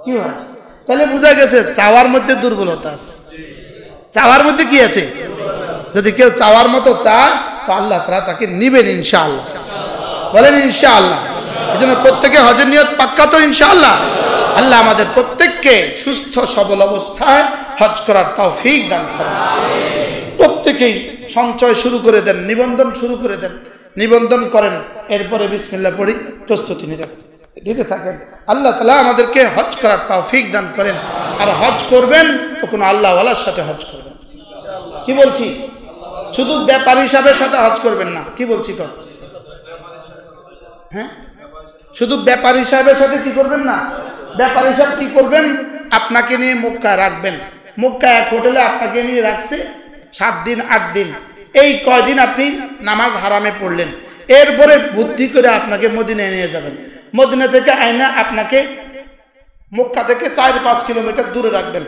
কি হয়? তাহলে বোঝা গেছে চাওয়ার মধ্যে দুর্বলতা আছে। চাওয়ার মধ্যে কি আছে? যদি কেউ চাওয়ার মতো চায় তো আল্লাহ তাআলা তাকে নিবেন ইনশাআল্লাহ। বলেন ইনশাআল্লাহ। এই জন্য প্রত্যেকে হজের নিয়ত পাক্কা তো ইনশাআল্লাহ। আল্লাহ আমাদের প্রত্যেককে সুস্থ সবল অবস্থায় হজ করার তৌফিক দান করেন। প্রত্যেকেই সঞ্চয় শুরু করে দেন, নিবন্ধন শুরু করে দেন, নিবন্ধন করেন, এরপরে বিসমিল্লাহ পড়ি, প্রস্তুতি নিতে থাকেন। আল্লাহ তাআলা আমাদেরকে হজ করার তৌফিক দান করেন। আর হজ করবেন তো কোনো আল্লাহওয়ালার সাথে হজ করবেন। কি বলছি? শুধু ব্যাপারী হিসাবের সাথে হজ করবেন না। কি বলছি? হ্যাঁ, শুধু ব্যাপারী সাহেবের সাথে কি করবেন না? ব্যাপারী সাহেব কি করবেন? আপনাকে নিয়ে মক্কা রাখবেন। মক্কা এক হোটেলে আপনাকে নিয়ে রাখছে 7 দিন 8 দিন। এই কয়দিন আপনি নামাজ হারামে পড়লেন, এরপরে বুদ্ধি করে আপনাকে মদিনায় নিয়ে যাবেন। মদিনা থেকে আয়না আপনাকে মক্কা থেকে 4-5 কিলোমিটার দূরে রাখবেন।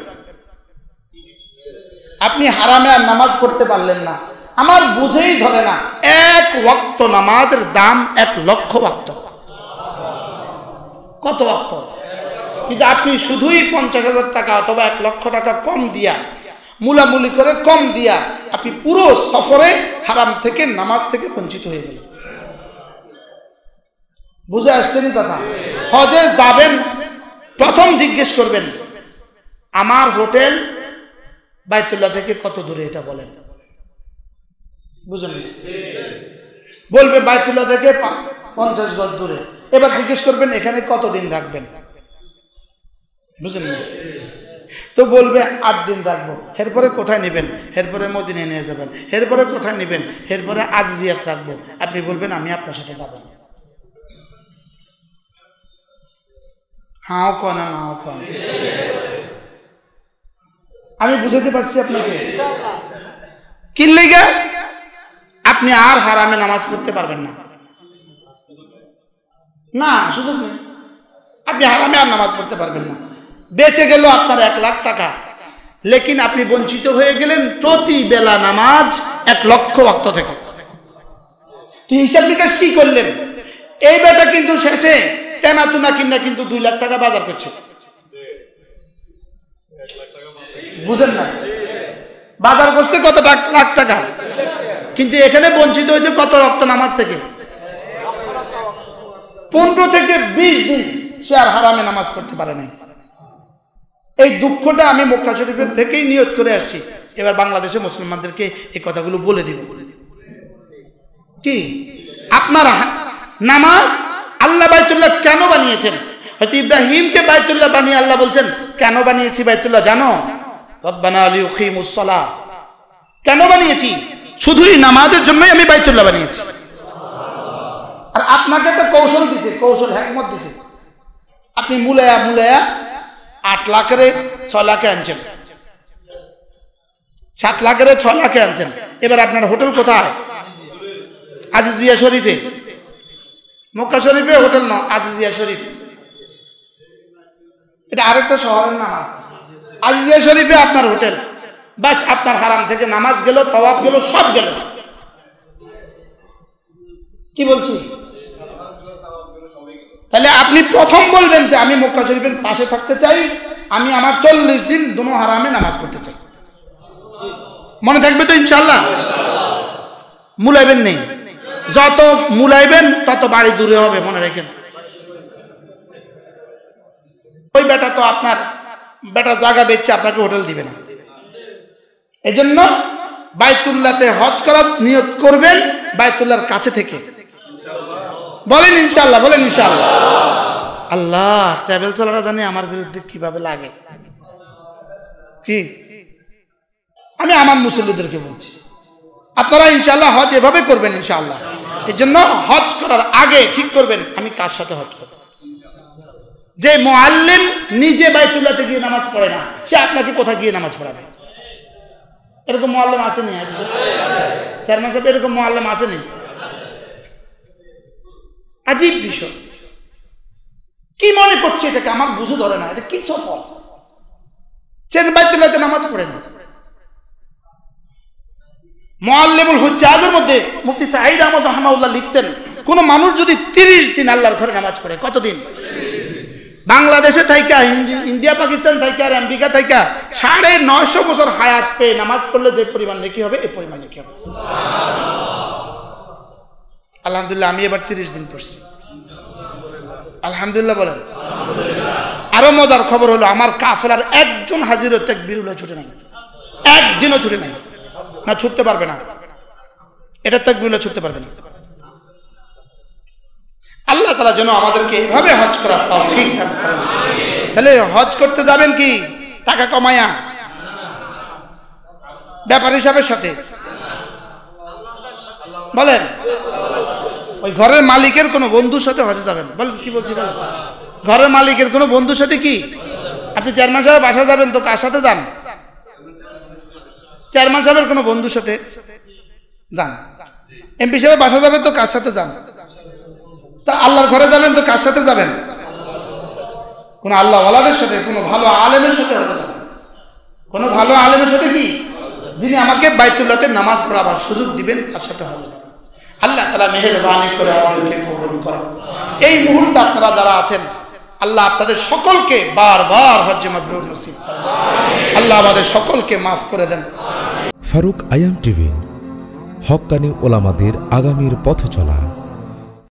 আপনি হারামে আর নামাজ পড়তে পারলেন না। আমার বুঝেই ধরে না, 1 ওয়াক্ত নামাজের দাম 1 লক্ষ ওয়াক্ত। কত ওয়াক্ত? কিন্তু আপনি শুধুই 50,000 টাকা অথবা 1 লক্ষ টাকা কম দিয়া, মুলামুলি করে কম দিয়া, আপনি পুরো সফরে হারাম থেকে নামাজ থেকে বঞ্চিত হয়ে গেলেন। বুঝে আসছেনি কথা? হজে যাবেন, প্রথম জিজ্ঞেস করবেন আমার হোটেল বাইতুল্লাহ থেকে কত দূরে, এটা বলেন। বুঝলেন? বলবে বাইতুল্লাহ থেকে 50 গজ দূরে। এবার জিজ্ঞেস করবেন এখানে কতদিন থাকবেন, বুঝলেন? তো বলবে 8 দিন রাখবো। এরপরে কোথায় নেবেন? এরপরে মদিনায় নিয়ে যাবেন। এরপরে কোথায় নেবেন? এরপরে আজিজিয়াত রাখবো। আপনি বলবেন আমি আপনার সাথে যাব। হাও কন না হাও কন। আমি বুঝাতে পারছি আপনাকে? কি লেগে? আপনি আর হারামে নামাজ পড়তে পারবেন না। না, সুযোগ নেই। আপনি হারামে আর নামাজ পড়তে পারবেন না। বেঁচে গেল আপনার 1 লাখ টাকা, লেকিন আপনি বঞ্চিত হয়ে গেলেন প্রতি বেলা নামাজ 1 লক্ষ ওয়াক্ত থেকে। তো হিসাব নিকাশ কি করলেন? এই বেটা কিন্তু শেষে তেনাতুনা কিনা কিন্তু 2 লাখ টাকা বাজার করছে। বুঝেন না? বাজার করছে কত লাখ টাকা, কিন্তু এখানে বঞ্চিত হয়েছে কত ওয়াক্ত নামাজ থেকে? 15 থেকে 20 দিন সে আর হারামে নামাজ পড়তে পারে নাই। এই দুঃখটা আমি মক্কা শরীফের থেকেই নিয়ত করে আসছি। এবার বাংলাদেশে মুসলমানদেরকে এই কথাগুলো বলে দিব। কি আপনার নামাজ আল্লাহ বাইতুল্লাহ কেন বানিয়েছেন? হয়তো ইব্রাহিমকে বাইতুল্লাহ বানিয়ে আল্লাহ বলছেন কেন বানিয়েছি বাইতুল্লাহ জানো? রব্বানা লিয়ুকিমুস সালাহ। কেন বানিয়েছি? শুধুই নামাজের জন্যই আমি বাইতুল্লাহ বানিয়েছি। আর আপনাকে একটা কৌশল দিছে, কৌশল হিকমত দিছে। আপনি মুলায়া 8 লাখের 6 লাখে আনছেন, 7 লাখের 6 লাখে আনছেন। এবার আপনার হোটেল কোথায়? আজিজিয়া শরীফে। মক্কা শরীফে হোটেল না, আজিজিয়া শরীফ। এটা আরেকটা শহরের নাম। আজিজিয়া শরীফে আপনার হোটেল। বাস আপনার হারাম থেকে নামাজ গেল, তওয়াফ গেল, সব গেল। কি বলছি? তাহলে আপনি প্রথম বলবেন যে আমি মক্কা শরীফের পাশে থাকতে চাই, আমি আমার 40 দিন দুনো হারামে নামাজ পড়তে চাই। মনে থাকবে তো ইনশাআল্লাহ? মুলাইবেন নেই, যত মুলাইবেন তত বাড়ি দূরে হবে, মনে রাখেন। ওই বেটা তো আপনার বেটা জায়গা বেচছে, আপনাকে হোটেল দিবে না। এই জন্য বাইতুল্লাহতে হজ করার নিয়ত করবেন বাইতুল্লাহর কাছে থেকে। বলেন ইনশাআল্লাহ, বলেন ইনশাআল্লাহ। আল্লাহ, ট্রাভেল চালাটা জানি আমার বিরুদ্ধে কিভাবে লাগে। কি আমি আমার মুসল্লিদেরকে বলছি, আপনারা ইনশাআল্লাহ হজ এভাবে করবেন ইনশাআল্লাহ। এই জন্য হজ করার আগে ঠিক করবেন আমি কার সাথে হজ করব। যে মুআল্লিম নিজে বাইতুল্লাহতে গিয়ে নামাজ পড়ে না, সে আপনাকে কোথায় গিয়ে নামাজ পড়াবে? এরকম মুআল্লিম আছে নি? চেয়ারম্যান সাহেব, এরকম মুআল্লিম আছে নি? আজীব বিষয়। কি মনে করছে এটাকে? আমার বুঝে ধরে না, এটা কি সফর? চেন বাইতুল্লাহতে নামাজ পড়ে না। মুআল্লিমুল হুজ্জাজের মধ্যে মুফতি সাঈদ আহমদ রাহমাহুল্লাহ লিখছেন, কোন মানুষ যদি 30 দিন আল্লাহর ঘরে নামাজ পড়ে, কতদিন? বাংলাদেশে থাইকা, ইন্ডিয়া পাকিস্তান থাইকা আর আমেরিকা থাইকা 950 বছর হায়াত পেয়ে নামাজ পড়লে যে পরিমাণ নেকি হবে, এই পরিমাণ নেকি হবে। আলহামদুলিল্লাহ, আমি এবার 30 দিন পড়ছি, আলহামদুলিল্লাহ বলেন। আরো মজার খবর হলো, আমার কাফেলার একজন হাজিরও তাকবীরুল্লাহ ছুটে নাই, একদিনও ছুটে নাই, না ছুটতে পারবে না, এটা তাকবীরুল্লাহ ছুটতে পারবে না। আল্লাহ তাআলা যেন আমাদেরকে এভাবে হজ করার তৌফিক দান করেন। তাহলে হজ করতে যাবেন কি টাকা কমায়া, ব্যাপারী সাহেবের সাথে বলেন, ওই ঘরের মালিকের কোনো বন্ধুর সাথে হজে যাবেন? বলেন কি বলছি বলেন? ঘরের মালিকের কোনো বন্ধুর সাথে কি? আপনি চেয়ারম্যান সাহেব বাসা যাবেন তো কার সাথে যান? চেয়ারম্যান সাহেবের কোনো বন্ধুর সাথে যান। এমপি সাহেব বাসা যাবেন তো কার সাথে যান? তা আল্লাহর ঘরে যাবেন তো কার সাথে যাবেন? কোন আল্লাহ ওয়ালাদের সাথে, কোনো ভালো আলেমের সাথে হতে যাবেন। কোনো ভালো আলেমের সাথে কি, যিনি আমাকে বাইতুল্লাহতে নামাজ পড়াবার সুযোগ দিবেন, তার সাথে হবে। আল্লাহ তাআলা মেহেরবানি করে আমাদেরকে কবুল করেন। এই মুহূর্তে আপনারা যারা আছেন, আল্লাহ আপনাদের সকলকে বারবার হজ্জে মাবরুর নসিব করেন। আল্লাহ আমাদের সকলকে মাফ করে দেন। ফারুক আয়াম টিভি, হক্কানি ওলামাদের আগামীর পথ চলা।